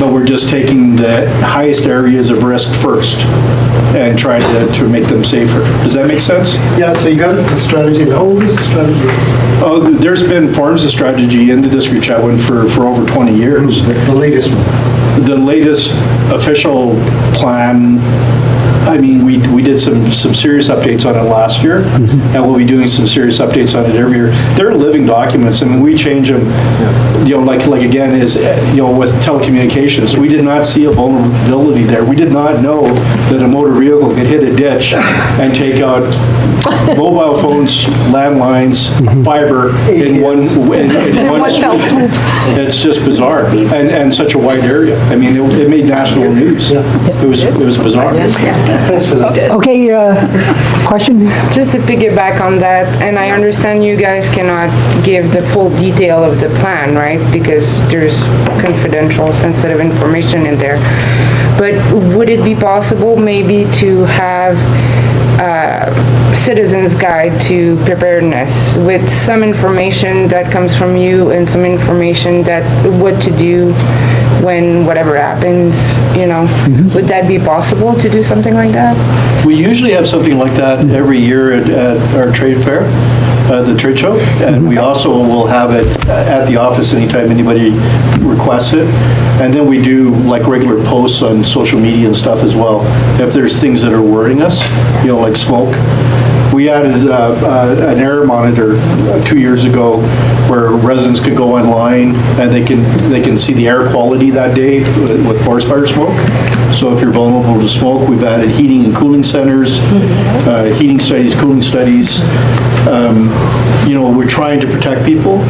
but we're just taking the highest areas of risk first and trying to make them safer. Does that make sense? Yeah, so you got the strategy. How old is the strategy? Oh, there's been forms of strategy in the district, Chetwynd, for over 20 years. The latest one. The latest official plan, I mean, we did some serious updates on it last year, and we'll be doing some serious updates on it every year. They're living documents. I mean, we change them, like again, with telecommunications. We did not see a vulnerability there. We did not know that a motor vehicle could hit a ditch and take out mobile phones, landlines, fiber in one swoop. It's just bizarre, and such a wide area. I mean, it made national news. It was bizarre. Thanks for that. Okay, question? Just to piggyback on that, and I understand you guys cannot give the full detail of the plan, right? Because there's confidential, sensitive information in there. But would it be possible maybe to have citizen's guide to preparedness with some information that comes from you and some information that what to do when whatever happens, Would that be possible to do something like that? We usually have something like that every year at our trade fair, the trade show, and we also will have it at the office anytime anybody requests it. And then we do like regular posts on social media and stuff as well, if there's things that are worrying us, like smoke. We added an air monitor 2 years ago where residents could go online and they can see the air quality that day with forest fire smoke. So if you're vulnerable to smoke, we've added heating and cooling centers, heating studies, cooling studies. We're trying to protect people.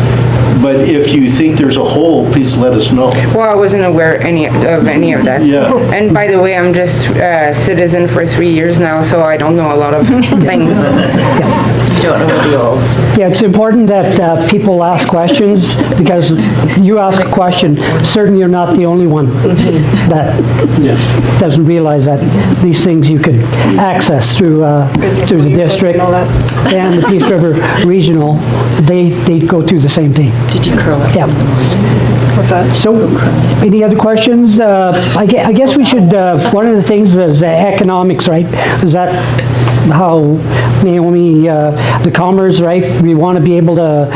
But if you think there's a hole, please let us know. Well, I wasn't aware of any of that. Yeah. And by the way, I'm just a citizen for 3 years now, so I don't know a lot of things. You don't know the old. Yeah, it's important that people ask questions, because you ask a question, certainly you're not the only one that doesn't realize that these things you could access through the district and the Peace River Regional. They go through the same thing. Did you curl it? Yeah. So, any other questions? I guess we should, one of the things is economics, right? Is that how Naomi, the commerce, right? We want to be able to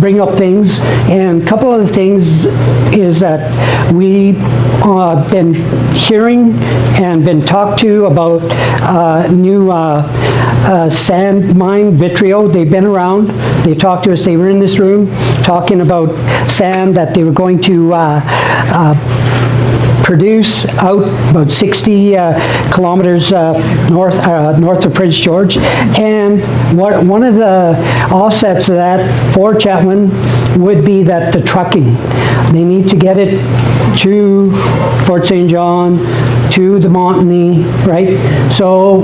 bring up things. And a couple of the things is that we've been hearing and been talked to about new sand mine, Vitrio. They've been around. They talked to us. They were in this room talking about sand that they were going to produce out about 60 kilometers north of Prince George. And one of the offsets of that for Chetwynd would be that the trucking. They need to get it to Fort St. John, to the Montney, right? So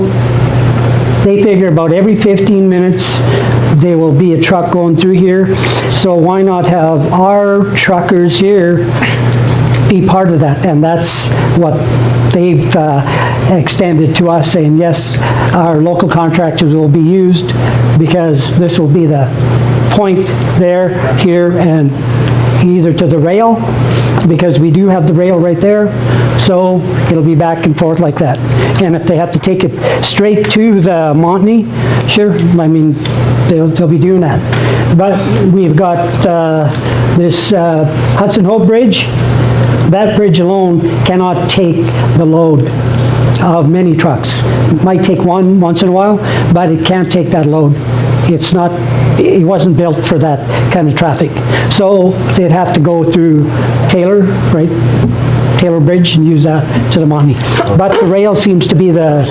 they figure about every 15 minutes there will be a truck going through here. So why not have our truckers here be part of that? And that's what they've extended to us, saying, yes, our local contractors will be used, because this will be the point there, here, and either to the rail, because we do have the rail right there, so it'll be back and forth like that. And if they have to take it straight to the Montney, sure, I mean, they'll be doing that. But we've got this Hudson Hope Bridge. That bridge alone cannot take the load of many trucks. It might take one once in a while, but it can't take that load. It's not, it wasn't built for that kind of traffic. So they'd have to go through Taylor, right? Taylor Bridge, and use that to the Montney. But the rail seems to be the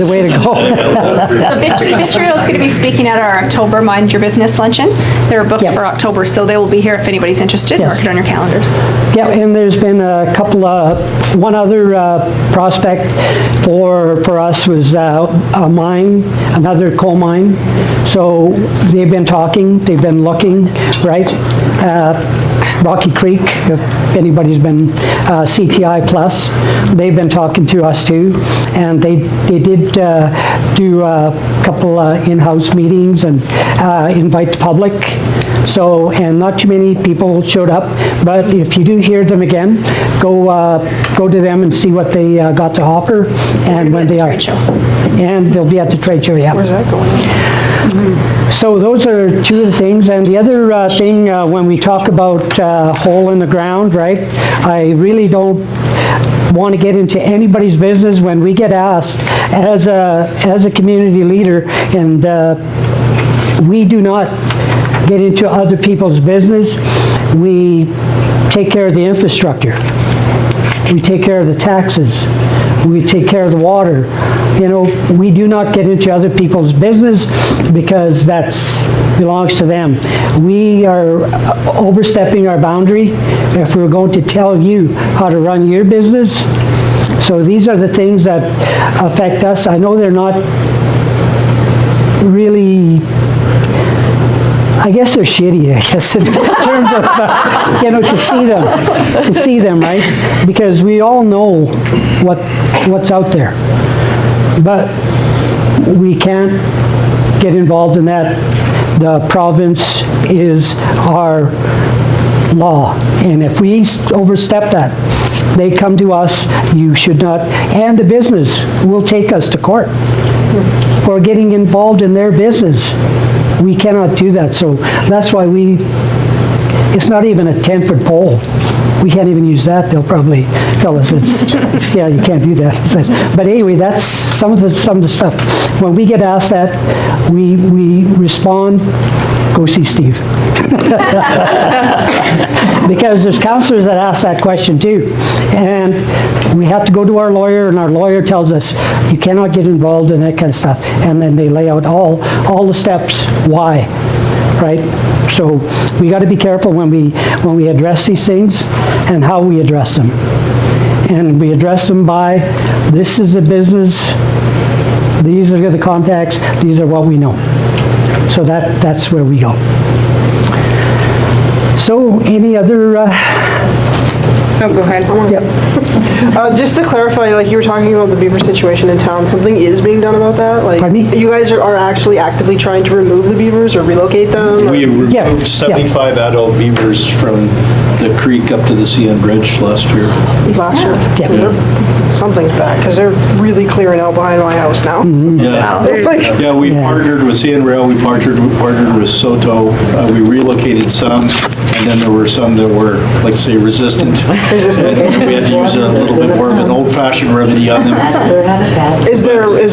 way to go. So Vitrio is going to be speaking at our October Mind Your Business luncheon. They're booked Yep. for October, so they will be here if anybody's interested. Yes. Mark it on your calendars. Yeah, and there's been a couple of, one other prospect for us was a mine, another coal mine. So they've been talking, they've been looking, right? Rocky Creek, if anybody's been CTI Plus, they've been talking to us too, and they did do a couple in-house meetings and invite the public. So, and not too many people showed up, but if you do hear them again, go to them and see what they got to offer and when they are. Trade show. And they'll be at the trade show, yeah. Where's that going? So those are two of the things. And the other thing, when we talk about hole in the ground, right, I really don't want to get into anybody's business. When we get asked as a community leader, and we do not get into other people's business, we take care of the infrastructure. We take care of the taxes. We take care of the water. You know, we do not get into other people's business because that belongs to them. We are overstepping our boundary if we're going to tell you how to run your business. So these are the things that affect us. I know they're not really, I guess they're shitty, I guess, in terms of, you know, to see them, right? Because we all know what's out there. But we can't get involved in that. The province is our law. And if we overstep that, they come to us, you should not, and the business will take us to court for getting involved in their business. We cannot do that. So that's why it's not even a 10-foot pole. We can't even use that. They'll probably tell us, yeah, you can't do that. But anyway, that's some of the stuff. When we get asked that, we respond, go see Steve. Because there's counselors that ask that question too. And we have to go to our lawyer, and our lawyer tells us, you cannot get involved in that kind of stuff. And then they lay out all the steps why. right? So we got to be careful when we address these things and how we address them. And we address them by, this is a business, these are the contacts, these are what we know. So that's where we go. So any other, No, go ahead. yep, Just to clarify, like you were talking about the beaver situation in town, something is being done about that? Like, Pardon me? you guys are actually actively trying to remove the beavers or relocate them? or- We Yeah, removed yeah. 75 adult beavers from the creek up to the CN Bridge last year. Last year? Yeah. Something's back, because they're really clearing out behind my house now. Yeah. They're like, Yeah, we Yeah. partnered with CN Rail, we partnered with Soto, we relocated some, and then there were some that were, like say, resistant. And we had to use a little bit more of an old-fashioned remedy on them. is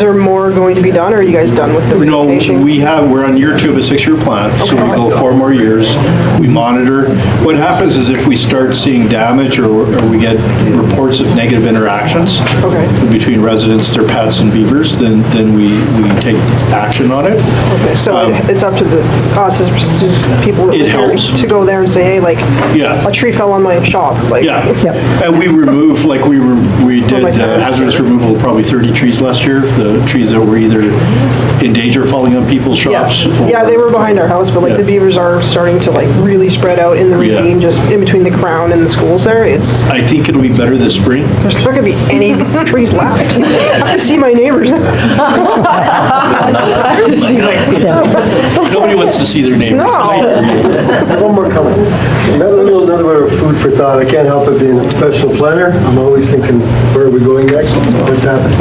there more going to be done, or are you guys done with the No, relocation? we're on year 2 of a 6-year plan, so we go 4 more years. We monitor. What happens is if we start seeing damage or we get reports of negative interactions Okay. between residents, their pets, and beavers, then we take action on it. Okay, so it's up to us as people that It live here helps. to go there and say, hey, like, Yeah. a tree fell on my shop. Like, Yeah, Yep. and we remove, like we did my friends. hazardous removal of probably 30 trees last year, the trees that were either in danger of falling on people's shops. Yeah, they were behind our house, but like Yeah. the beavers are starting to like really spread out in the Yeah. ravine, just in between the Crown and the schools there. I think it'll be better this spring. There's not gonna be any trees left. I have to see my neighbors. Nobody wants to see their neighbors. One more comment. Another bit of food for thought. I can't help it being a professional planner. I'm always thinking, where are we going next? What's happening?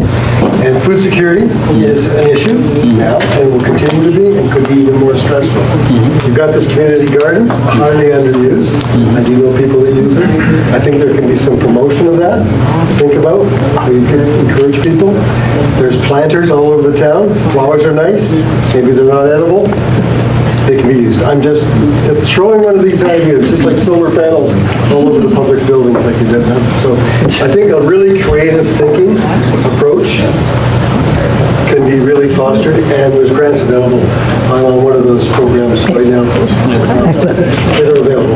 And food security is an issue now and will continue to be and could be even more stressful. You've got this community garden, highly underused. I do know people that use it. I think there can be some promotion of that. Think about, we could encourage people. There's planters all over the town. Flowers are nice. Maybe they're not edible. They can be used. I'm just throwing one of these ideas, just like solar panels all over the public buildings like you did. So I think a really creative thinking approach can be really fostered, and there's grants available on one of those programs right now that are available.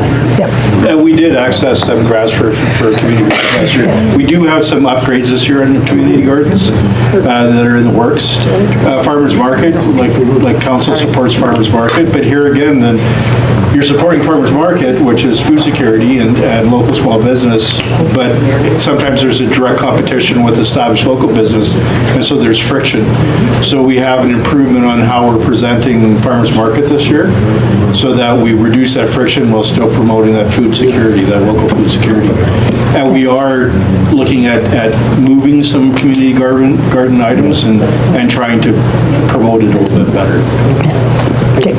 And we did access some grants for community gardens last year. We do have some upgrades this year in community gardens that are in the works. Farmers Market, like council supports Farmers Market, but here again, then you're supporting Farmers Market, which is food security and local small business, but sometimes there's a direct competition with established local business, and so there's friction. So we have an improvement on how we're presenting Farmers Market this year, so that we reduce that friction while still promoting that food security, that local food security. And we are looking at moving some community garden items and trying to promote it a little bit better. okay.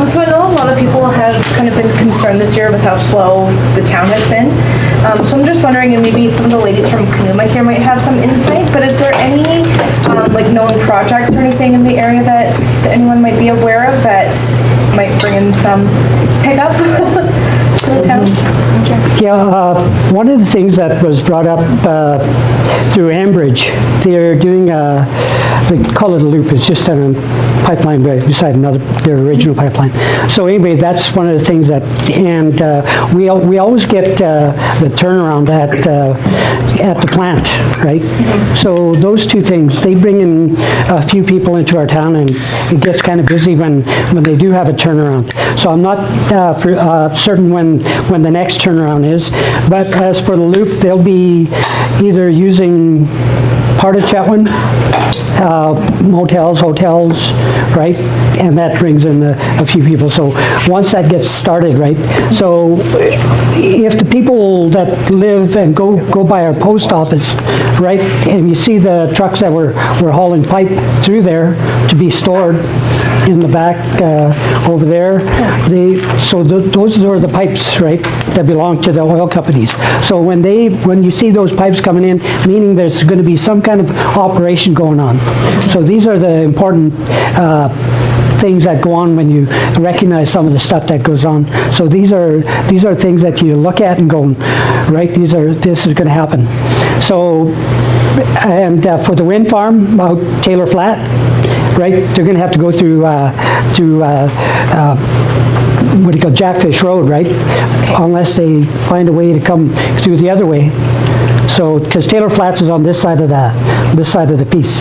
So I know a lot of people have kind of been concerned this year with how slow the town has been. So I'm just wondering, and maybe some of the ladies from Canuma here might have some insight, but is there any like known projects or anything in the area that anyone might be aware of that might bring in some pickup to the town? Yeah, one of the things that was brought up through Ambridge, they're doing they call it a loop, it's just a pipeline right beside their original pipeline. So anyway, that's one of the things that, and we always get the turnaround at the plant, right? So those two things, they bring in a few people into our town, and it gets kind of busy when they do have a turnaround. So I'm not certain when the next turnaround is, but as for the loop, they'll be either using part of Chetwynd, motels, hotels, right? And that brings in a few people. So once that gets started, right? So if the people that live and go by our post office, right? And you see the trucks that were hauling pipe through there to be stored in the back over there. Those are the pipes, right? That belong to the oil companies. So when you see those pipes coming in, meaning there's going to be some kind of operation going on. So these are the important things that go on when you recognize some of the stuff that goes on. So these are things that you look at and go, right, this is going to happen. So, and for the wind farm out Taylor Flat, right, they're going to have to go through, what do you call, Jackfish Road, right? Unless they find a way to come through the other way. So, because Taylor Flats is on this side of the piece.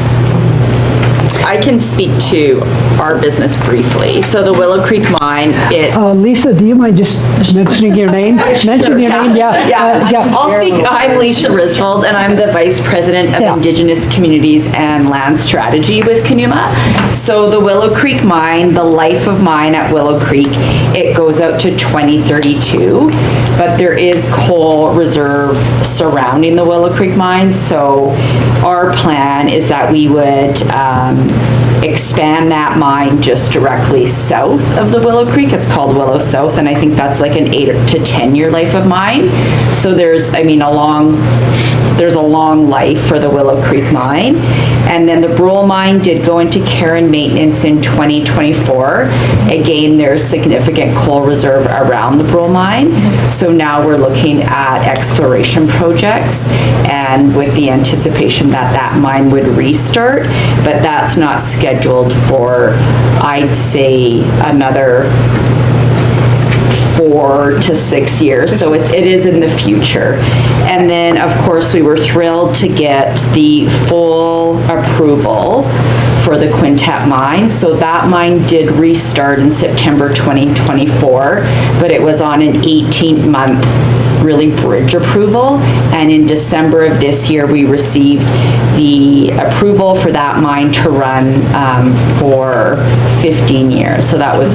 I can speak to our business briefly. So the Willow Creek Mine, it's... Lisa, do you mind just mentioning your name? Mention your name, yeah. I'll speak. I'm Lisa Risvold, and I'm the Vice President of Indigenous Communities and Land Strategy with Conuma. So the Willow Creek Mine, the life of mine at Willow Creek, it goes out to 2032, but there is coal reserve surrounding the Willow Creek Mine. So our plan is that we would expand that mine just directly south of the Willow Creek. It's called Willow South, and I think that's like an 8 to 10 year life of mine. So there's a long life for the Willow Creek Mine. And then the Brule Mine did go into care and maintenance in 2024. Again, there's significant coal reserve around the Brule Mine. So now we're looking at exploration projects, and with the anticipation that that mine would restart, but that's not scheduled for, I'd say, another 4 to 6 years, so it is in the future. And then, of course, we were thrilled to get the full approval for the Quintet mine. So that mine did restart in September 2024, but it was on an 18-month really bridge approval, and in December of this year we received the approval for that mine to run for 15 years. So that was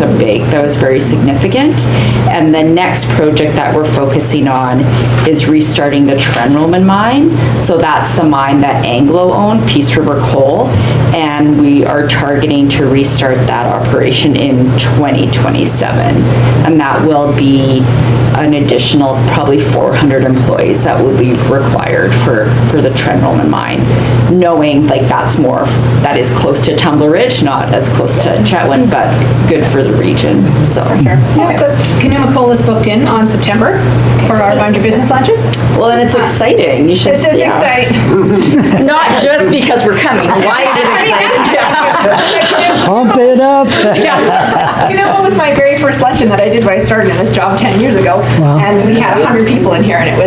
very significant. And the next project that we're focusing on is restarting the Trenroman mine. So that's the mine that Anglo owned, Peace River Coal, and we are targeting to restart that operation in 2027. And that will be an additional probably 400 employees that will be required for the Trenroman mine, knowing like that is close to Tumbler Ridge, not as close to Chetwynd, but good for the region, so. So Conuma Coal is booked in on September for our Mind Your Business luncheon. Well, then it's exciting. You should. This is exciting. Not just because we're coming. Why is it exciting? Pump it up. Conuma was my very first luncheon that I did when I started in this job 10 years ago. Wow. And we had 100 people in here, and it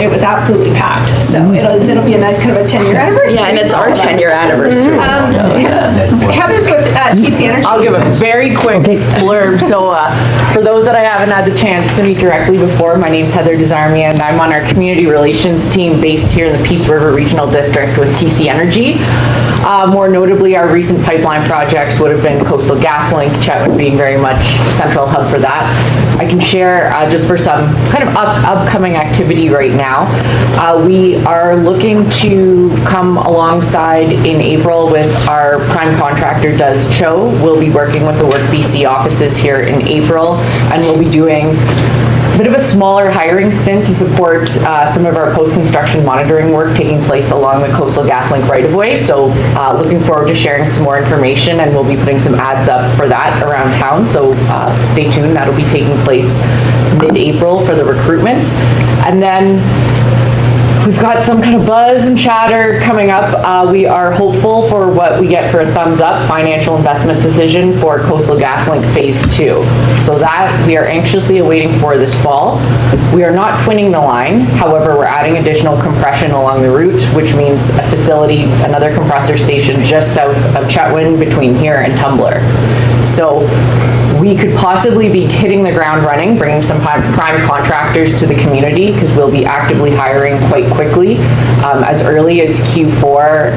was absolutely packed. So it'll be a nice kind of a 10-year anniversary. Yeah, and it's our 10-year anniversary. Heather's with TC Energy. I'll give a very quick blurb. So for those that I haven't had the chance to meet directly before, my name's Heather Desarmi, and I'm on our community relations team based here in the Peace River Regional District with TC Energy. More notably, our recent pipeline projects would have been Coastal GasLink, Chetwynd being very much central hub for that. I can share just for some kind of upcoming activity right now. We are looking to come alongside in April with our prime contractor, Does Cho. We'll be working with the Work BC offices here in April, and we'll be doing a bit of a smaller hiring stint to support some of our post-construction monitoring work taking place along the Coastal GasLink right-of-way. So looking forward to sharing some more information, and we'll be putting some ads up for that around town. So stay tuned. That'll be taking place mid-April for the recruitment. And then we've got some kind of buzz and chatter coming up. We are hopeful for what we get for a thumbs up financial investment decision for Coastal GasLink Phase 2. So that we are anxiously awaiting for this fall. We are not twinning the line. However, we're adding additional compression along the route, which means a facility, another compressor station just south of Chetwynd between here and Tumbler. So we could possibly be hitting the ground running, bringing some prime contractors to the community, because we'll be actively hiring quite quickly, as early as Q4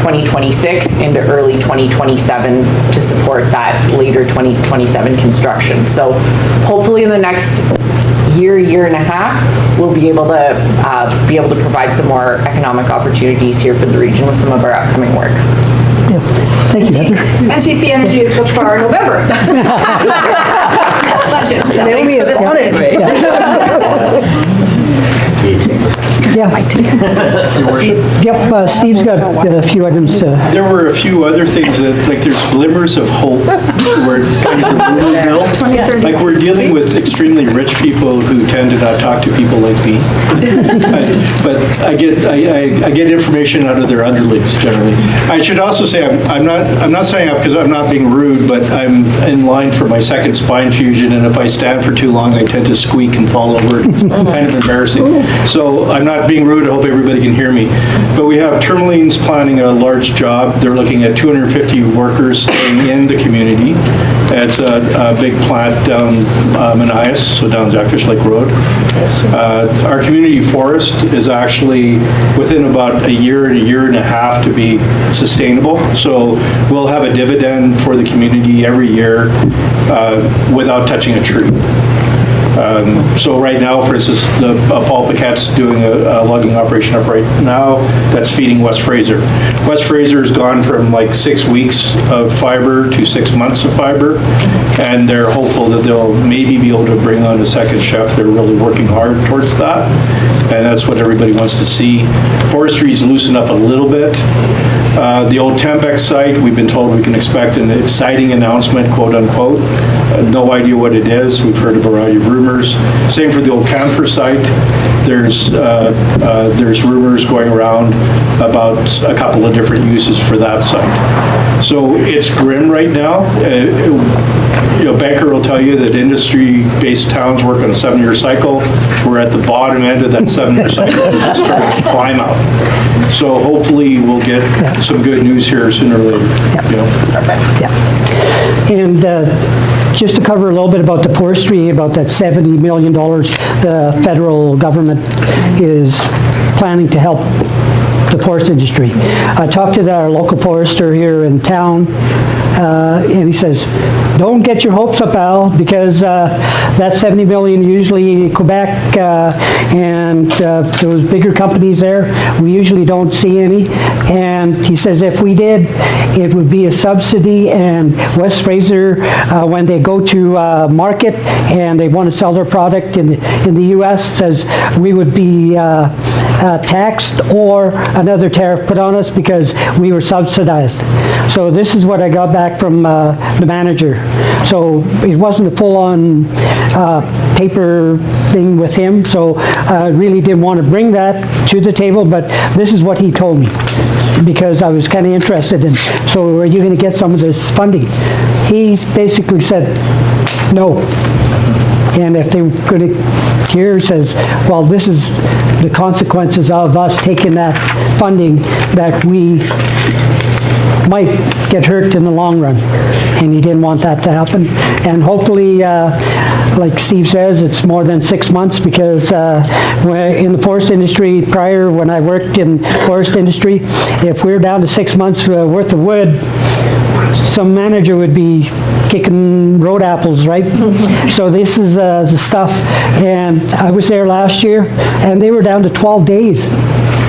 2026 into early 2027 to support that later 2027 construction. So hopefully in the next year and a half, we'll be able to provide some more economic opportunities here for the region with some of our upcoming work. Yeah. Thank you, Heather. And TC Energy is booked for our November luncheon. So Naomi is on it. Yeah. Yep, Steve's got a few items. There were a few other things that, like, there's glimmers of hope where kind of the rumor mill. Like, we're dealing with extremely rich people who tend to not talk to people like me. But I get information out of their underlings generally. I should also say I'm not saying up because I'm not being rude, but I'm in line for my second spine fusion, and if I stand for too long, I tend to squeak and fall over. It's kind of embarrassing. So I'm not being rude. I hope everybody can hear me. But we have Tourmaline's planning a large job. They're looking at 250 workers staying in the community. It's a big plant down Manias, so down Jackfish Lake Road. Our community forest is actually within about a year and a half to be sustainable. So we'll have a dividend for the community every year without touching a tree. So right now, for instance, Paul Paquette's doing a logging operation up right now that's feeding West Fraser. West Fraser's gone from like 6 weeks of fiber to 6 months of fiber, and they're hopeful that they'll maybe be able to bring on a second chef. They're really working hard towards that, and that's what everybody wants to see. Forestry's loosened up a little bit. The old Tembec site, we've been told we can expect an exciting announcement, quote unquote. No idea what it is. We've heard a variety of rumors. Same for the old Camphor site. There's rumors going around about a couple of different uses for that site. So it's grim right now. Banker will tell you that industry-based towns work on a 7-year cycle. We're at the bottom end of that 7-year cycle. We're starting to climb out. So hopefully we'll get some good news here sooner or later. And just to cover a little bit about the forestry, about that $70 million the federal government is planning to help the forest industry. I talked to our local forester here in town, and he says, don't get your hopes up, Al, because that 70 million usually Quebec and those bigger companies there, we usually don't see any. And he says if we did, it would be a subsidy, and West Fraser, when they go to market and they want to sell their product in the U.S., says we would be taxed or another tariff put on us because we were subsidized. So this is what I got back from the manager. So it wasn't a full-on paper thing with him, so I really didn't want to bring that to the table, but this is what he told me, because I was kind of interested in, so are you going to get some of this funding? He basically said, no. And if they were going to hear, says, well, this is the consequences of us taking that funding, that we might get hurt in the long run. And he didn't want that to happen. And hopefully, like Steve says, it's more than 6 months, because in the forest industry, prior when I worked in forest industry, if we're down to 6 months worth of wood, some manager would be kicking road apples, right? So this is the stuff, and I was there last year, and they were down to 12 days.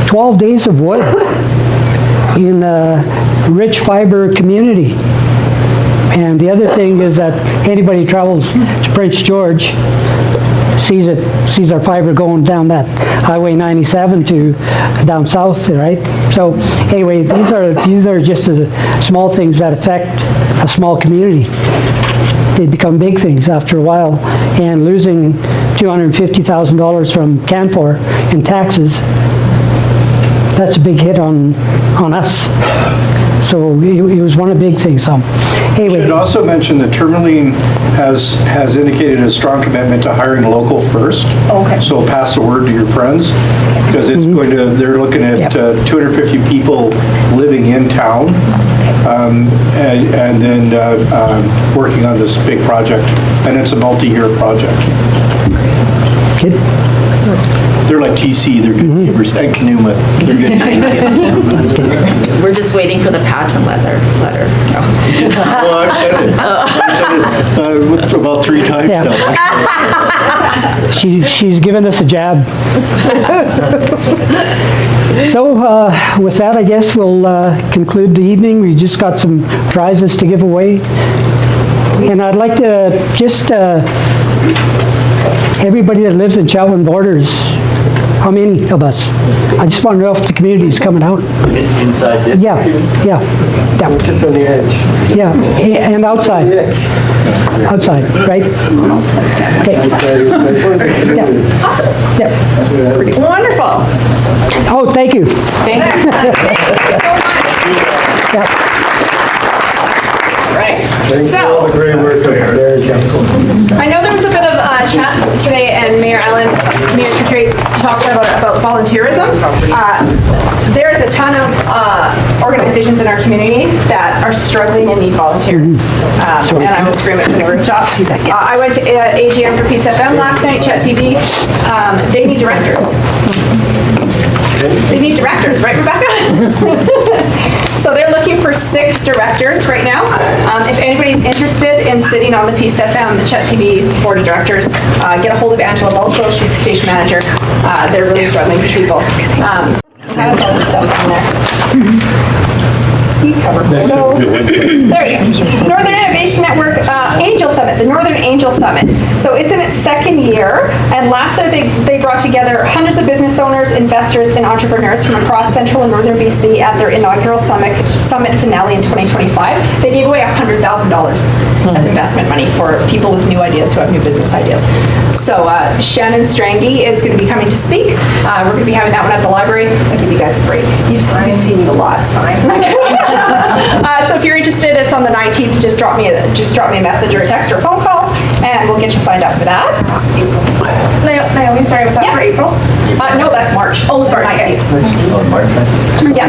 12 days of wood in a rich fiber community. And the other thing is that anybody who travels to Prince George sees our fiber going down that Highway 97 to down south, right? So anyway, these are just the small things that affect a small community. They become big things after a while, and losing $250,000 from Canfor in taxes, that's a big hit on us. So it was one of the big things. So anyway. I should also mention that Tourmaline has indicated a strong commitment to hiring local first. Okay. So pass the word to your friends, because it's going to, they're looking at 250 people living in town, and then working on this big project, and it's a multi-year project. Kid. They're like TC, they're good neighbors, and Kenuma, they're good neighbors. We're just waiting for the patent letter. No. Well, I've said it. I've said it about 3 times now. She's given us a jab. So with that, I guess we'll conclude the evening. We just got some prizes to give away. And I'd like to just, everybody that lives in Chetwynd borders, How many of us? I just want to know if the community is coming out. Inside this? Yeah, yeah, yeah, Just on the edge. yeah, and outside, Yes. outside, right? Okay, yeah, yeah. Wonderful. Oh, thank you. Thank you. Yeah. Right. Thanks for all the So, great work there, Council. I know there was a bit of chat today, and Mayor Chetwynd talked about volunteerism. There is a ton of organizations in our community that are struggling and need volunteers. And I will scream it from the rooftops. I went to AGM for Peace FM last night, Chet TV. They need directors. They need directors, right, Rebecca? So they're looking for 6 directors right now. If anybody's interested in sitting on the Peace FM, the Chet TV Board of Directors, get a hold of Angela Bulko. She's the station manager. They're really struggling for people. That's all the stuff on there. Cover photo. There you go. Northern Innovation Network Angel Summit, the Northern Angel Summit. So it's in its 2nd year, and last year they brought together hundreds of business owners, investors, and entrepreneurs from across central and northern BC at their inaugural summit finale in 2025. They gave away $100,000 as investment money for people with new ideas who have new business ideas. So Shannon Strange is going to be coming to speak. We're going to be having that one at the library. I'll give you guys a break. You've seen me a lot. It's fine. So if you're interested, it's on the 19th. Just drop me a message or a text or a phone call, and we'll get you signed up for that. Naomi, sorry, was that for April? No, that's March. Oh, sorry, 19th. Yeah.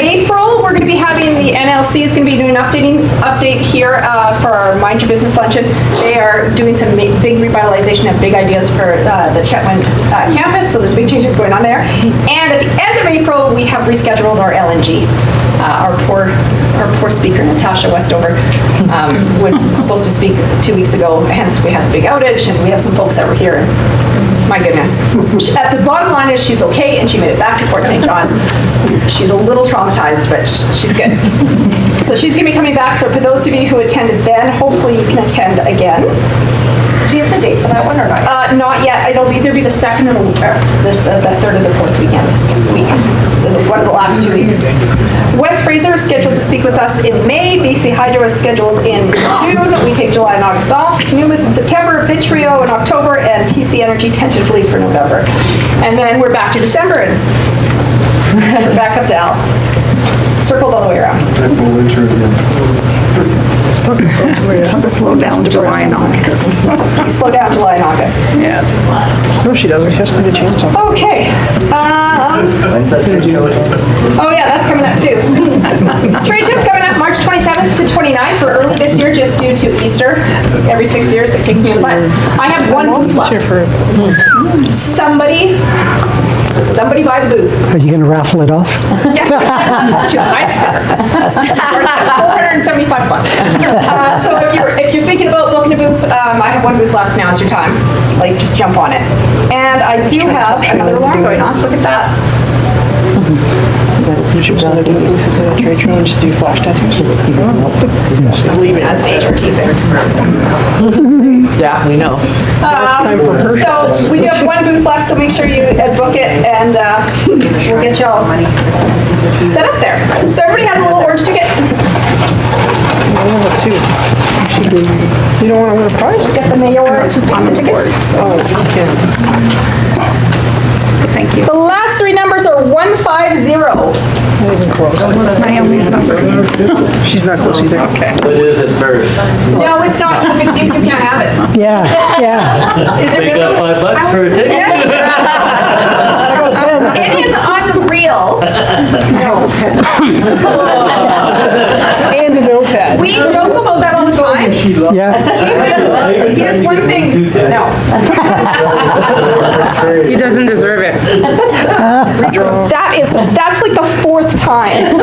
April, we're going to be having the NLC is going to be doing an update here for our Mind Your Business Luncheon. They are doing some big revitalization of big ideas for the Chetwynd campus, so there's big changes going on there. And at the end of April, we have rescheduled our LNG. Our poor speaker, Natasha Westover, was supposed to speak 2 weeks ago, hence we had a big outage, and we have some folks that were here. My goodness. At the bottom line is she's okay, and she made it back to Fort St. John. She's a little traumatized, but she's good. So she's going to be coming back, so for those of you who attended then, hopefully you can attend again. Do you have the date for that one or not? Not yet. It'll either be the 2nd or the 3rd or the 4th week. One of the last 2 weeks. Wes Fraser is scheduled to speak with us in May. BC Hydro is scheduled in June. We take July and August off. Numas in September, Vitrio in October, and TC Energy tentatively for November. And then we're back to December, and we're back up to Al. Circled all the way around. Slow down July and August. Slow down July and August. Yes. No, she doesn't. She has to take a chance on it. Okay. Oh yeah, that's coming up too. Trade show's coming up March 27th to 29th for early this year, just due to Easter. Every 6 years, it kicks me in the butt. I have one booth left. Somebody buys a booth. Are you going to raffle it off? Nice. $475. So if you're thinking about booking a booth, I have one booth left. Now is your time. Like, just jump on it. And I do have another alarm going off. Look at that. She was gonna do it for the trade show and just do flash tattoos. Leave it. As an HRT thing. Yeah, we know. So we do have one booth left, so make sure you book it, and we'll get you all set up there. So everybody has a little orange ticket. I want it too. You don't want to win a prize? Get the mayor on the tickets. Oh, okay. Thank you. The last 3 numbers are 150. What's Naomi's number? She's not close either. Okay. What is it first? No, it's not. If it's you, you can't have it. Yeah, yeah. Is it Make up really? $5 for a ticket? It is unreal. And a notepad. We joke about that all the time. Yeah. He has one thing. No. He doesn't deserve it. That's like the 4th time.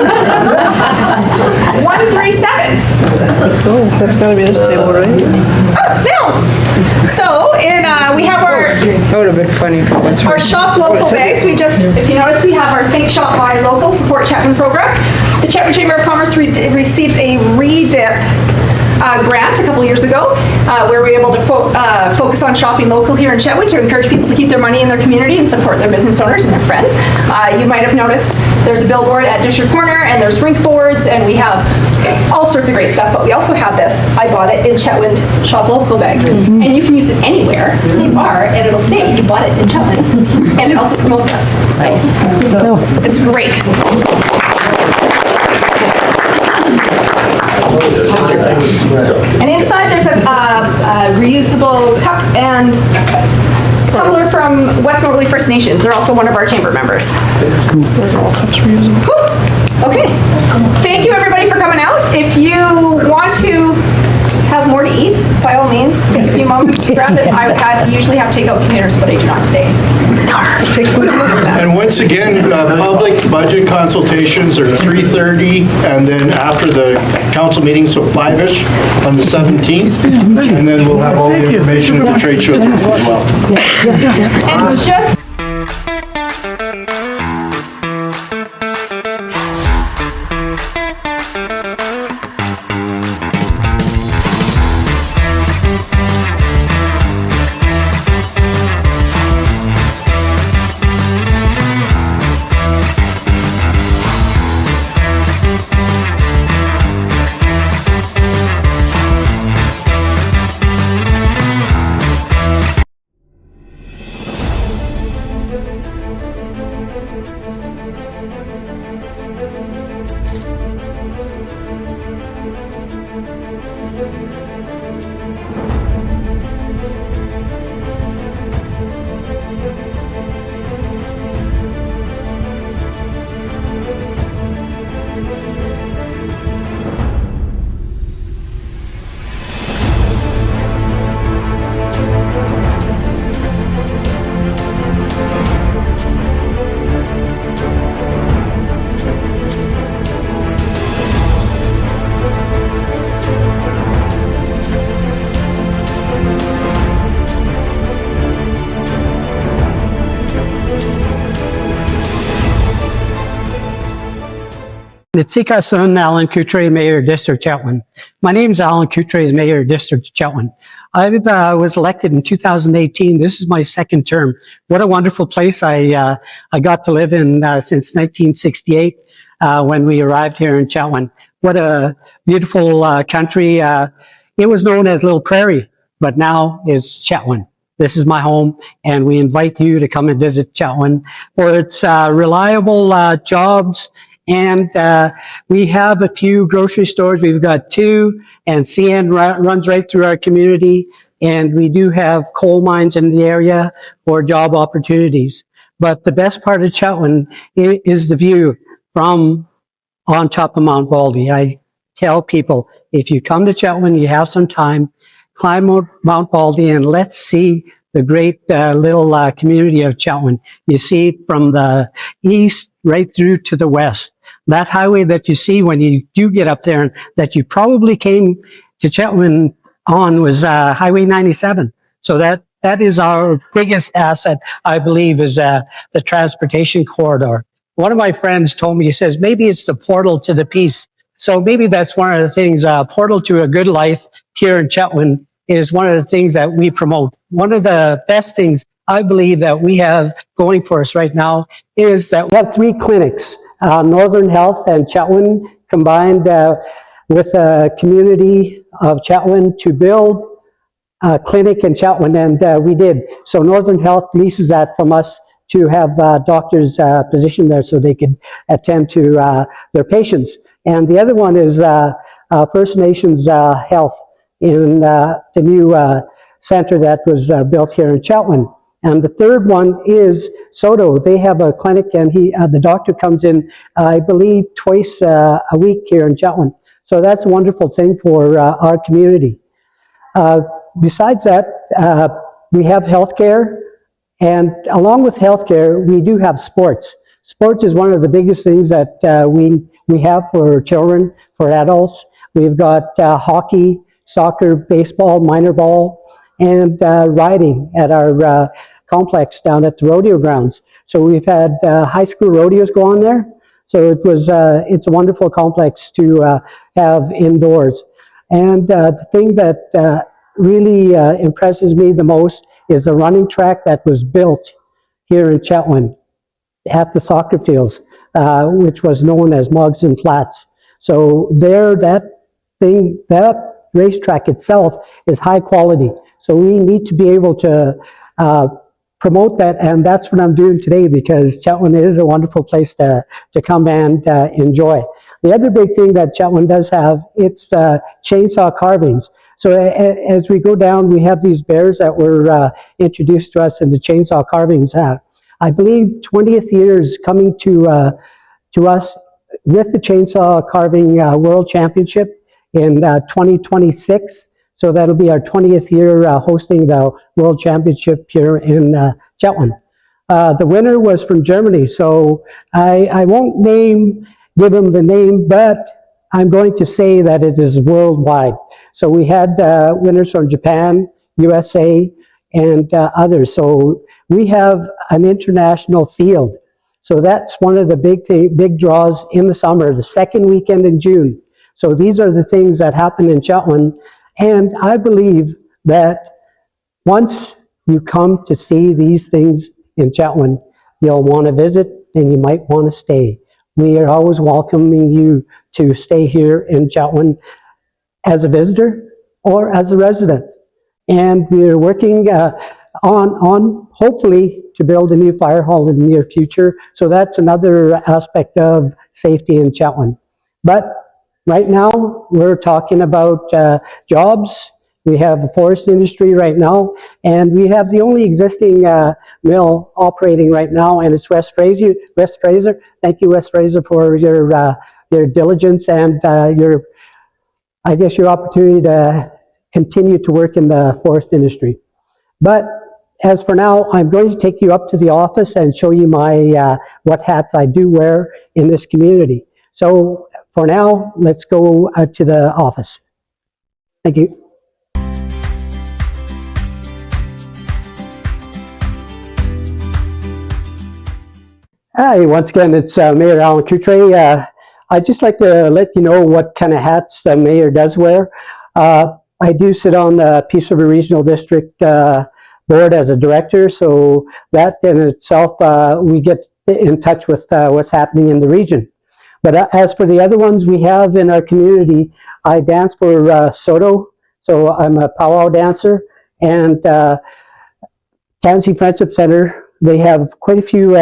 137. Oh, that's gotta be this table, right? No. So we have our That would have been funny if it was our shop local bags. We just, if you notice, we have our Think Shop Buy Local Support Chetwynd program. The Chetwynd Chamber of Commerce received a redip grant a couple years ago, where we were able to focus on shopping local here in Chetwynd to encourage people to keep their money in their community and support their business owners and their friends. You might have noticed there's a billboard at Disher Corner, and there's rink boards, and we have all sorts of great stuff, but we also have this, I bought it in Chetwynd, shop local bag. And you can use it anywhere you are, and it'll say you bought it in Chetwynd. And it also promotes us, so it's great. And inside there's a reusable cup and tumbler from West Moberly First Nations. They're also one of our chamber members. Cool. Okay. Thank you everybody for coming out. If you want to have more to eat, by all means, take a few moments to grab it. I usually have takeout containers, but I do not today. Take food. And once again, public budget consultations are 3:30, and then after the council meeting, so 5-ish on the 17th. And then we'll have all the information at the trade show as well. And just Nitsika Sun, Alan Coutre, Mayor, District Chetwynd. My name is Alan Coutre, Mayor, District Chetwynd. I was elected in 2018. This is my second term. What a wonderful place I got to live in since 1968 when we arrived here in Chetwynd. What a beautiful country. It was known as Little Prairie, but now it's Chetwynd. This is my home, and we invite you to come and visit Chetwynd for its reliable jobs. And we have a few grocery stores. We've got 2, and CN runs right through our community. And we do have coal mines in the area for job opportunities. But the best part of Chetwynd is the view from on top of Mount Baldy. I tell people, if you come to Chetwynd, you have some time, climb Mount Baldy and let's see the great little community of Chetwynd. You see it from the east right through to the west. That highway that you see when you do get up there and that you probably came to Chetwynd on was Highway 97. So that is our biggest asset, I believe, is the transportation corridor. One of my friends told me, he says, maybe it's the portal to the peace. So maybe that's one of the things, portal to a good life here in Chetwynd is one of the things that we promote. One of the best things I believe that we have going for us right now is that we have 3 clinics, Northern Health and Chetwynd combined with a community of Chetwynd to build a clinic in Chetwynd, and we did. So Northern Health leases that from us to have doctors positioned there so they could attend to their patients. And the other one is First Nations Health in the new center that was built here in Chetwynd. And the third one is Soto. They have a clinic, and the doctor comes in, I believe, twice a week here in Chetwynd. So that's a wonderful thing for our community. Besides that, we have healthcare, and along with healthcare, we do have sports. Sports is one of the biggest things that we have for children, for adults. We've got hockey, soccer, baseball, minor ball, and riding at our complex down at the rodeo grounds. So we've had high school rodeos go on there. So it's a wonderful complex to have indoors. And the thing that really impresses me the most is the running track that was built here in Chetwynd at the soccer fields, which was known as Mugs and Flats. So there, that racetrack itself is high quality. So we need to be able to promote that, and that's what I'm doing today, because Chetwynd is a wonderful place to come and enjoy. The other big thing that Chetwynd does have, it's chainsaw carvings. So as we go down, we have these bears that were introduced to us in the chainsaw carvings. I believe 20th year is coming to us with the chainsaw carving world championship in 2026. So that'll be our 20th year hosting the world championship here in Chetwynd. The winner was from Germany, so I won't give him the name, but I'm going to say that it is worldwide. So we had winners from Japan, USA, and others. So we have an international field. So that's one of the big draws in the summer, the second weekend in June. So these are the things that happen in Chetwynd. And I believe that once you come to see these things in Chetwynd, you'll want to visit and you might want to stay. We are always welcoming you to stay here in Chetwynd as a visitor or as a resident. And we're working on hopefully to build a new fire hall in the near future. So that's another aspect of safety in Chetwynd. But right now, we're talking about jobs. We have the forest industry right now, and we have the only existing mill operating right now, and it's West Fraser. West Fraser, thank you, West Fraser, for your diligence and your opportunity to continue to work in the forest industry. But as for now, I'm going to take you up to the office and show you my what hats I do wear in this community. So for now, let's go to the office. Thank you. Hi, once again, it's Mayor Alan Coutre. I'd just like to let you know what kind of hats the mayor does wear. I do sit on the Peace River Regional District board as a director, so that in itself, we get in touch with what's happening in the region. But as for the other ones we have in our community, I dance for Soto, so I'm a powwow dancer, and Tansy Friendship Center, they have quite a few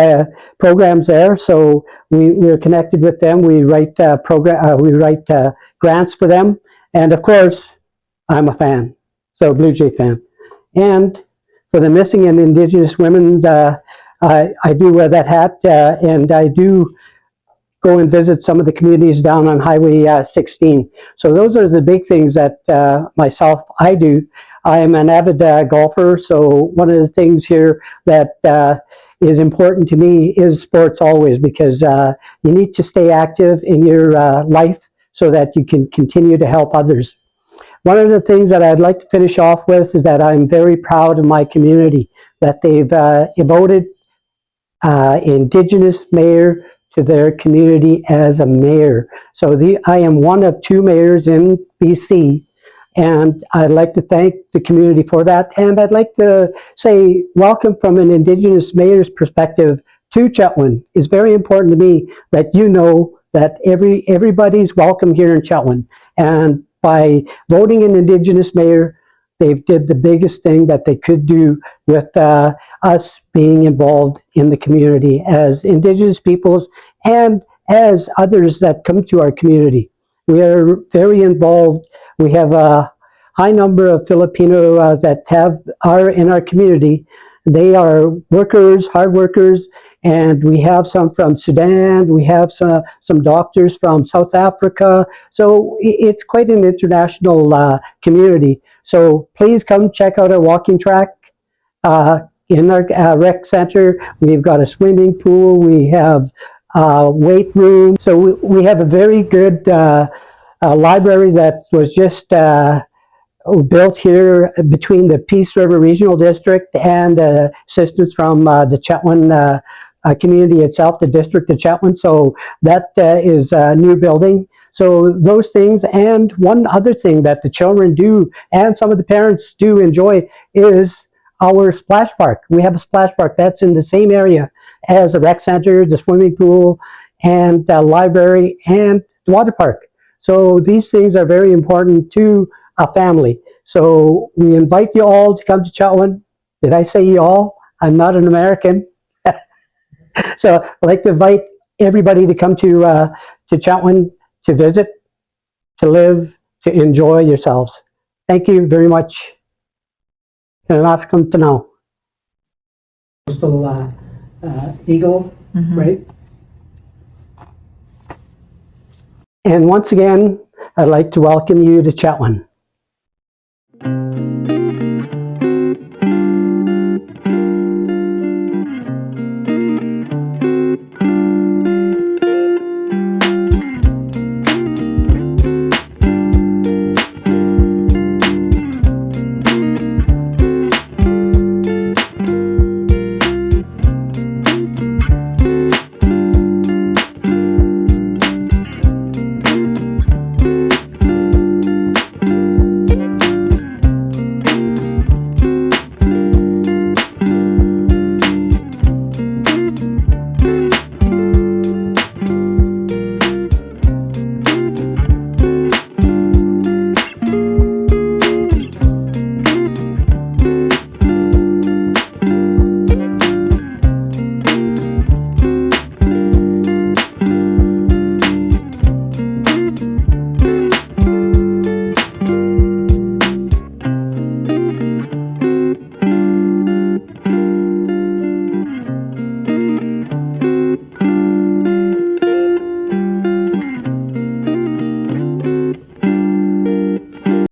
programs there, so we're connected with them. We write grants for them, and of course, I'm a fan, so Blue Jay fan. And for the missing and Indigenous women, I do wear that hat, and I do go and visit some of the communities down on Highway 16. So those are the big things that I do. I am an avid golfer, so one of the things here that is important to me is sports always, because you need to stay active in your life so that you can continue to help others. One of the things that I'd like to finish off with is that I'm very proud of my community, that they've voted Indigenous mayor to their community as a mayor. So I am one of 2 mayors in BC, and I'd like to thank the community for that. And I'd like to say welcome from an Indigenous mayor's perspective to Chetwynd. It's very important to me that you know that everybody's welcome here in Chetwynd. And by voting an Indigenous mayor, they did the biggest thing that they could do with us being involved in the community as Indigenous peoples and as others that come to our community. We are very involved. We have a high number of Filipino that are in our community. They are workers, hard workers, and we have some from Sudan. We have some doctors from South Africa. So it's quite an international community. So please come check out our walking track in our rec center. We've got a swimming pool. We have weight room. So we have a very good library that was just built here between the Peace River Regional District and assistance from the Chetwynd community itself, the district of Chetwynd. So that is a new building. So those things, and one other thing that the children do, and some of the parents do enjoy, is our splash park. We have a splash park that's in the same area as the rec center, the swimming pool, and the library, and the water park. So these things are very important to a family. So we invite you all to come to Chetwynd. Did I say you all? I'm not an American. So I'd like to invite everybody to come to Chetwynd to visit, to live, to enjoy yourselves. Thank you very much. And ask them to know. Coastal Eagle, right? And once again, I'd like to welcome you to Chetwynd.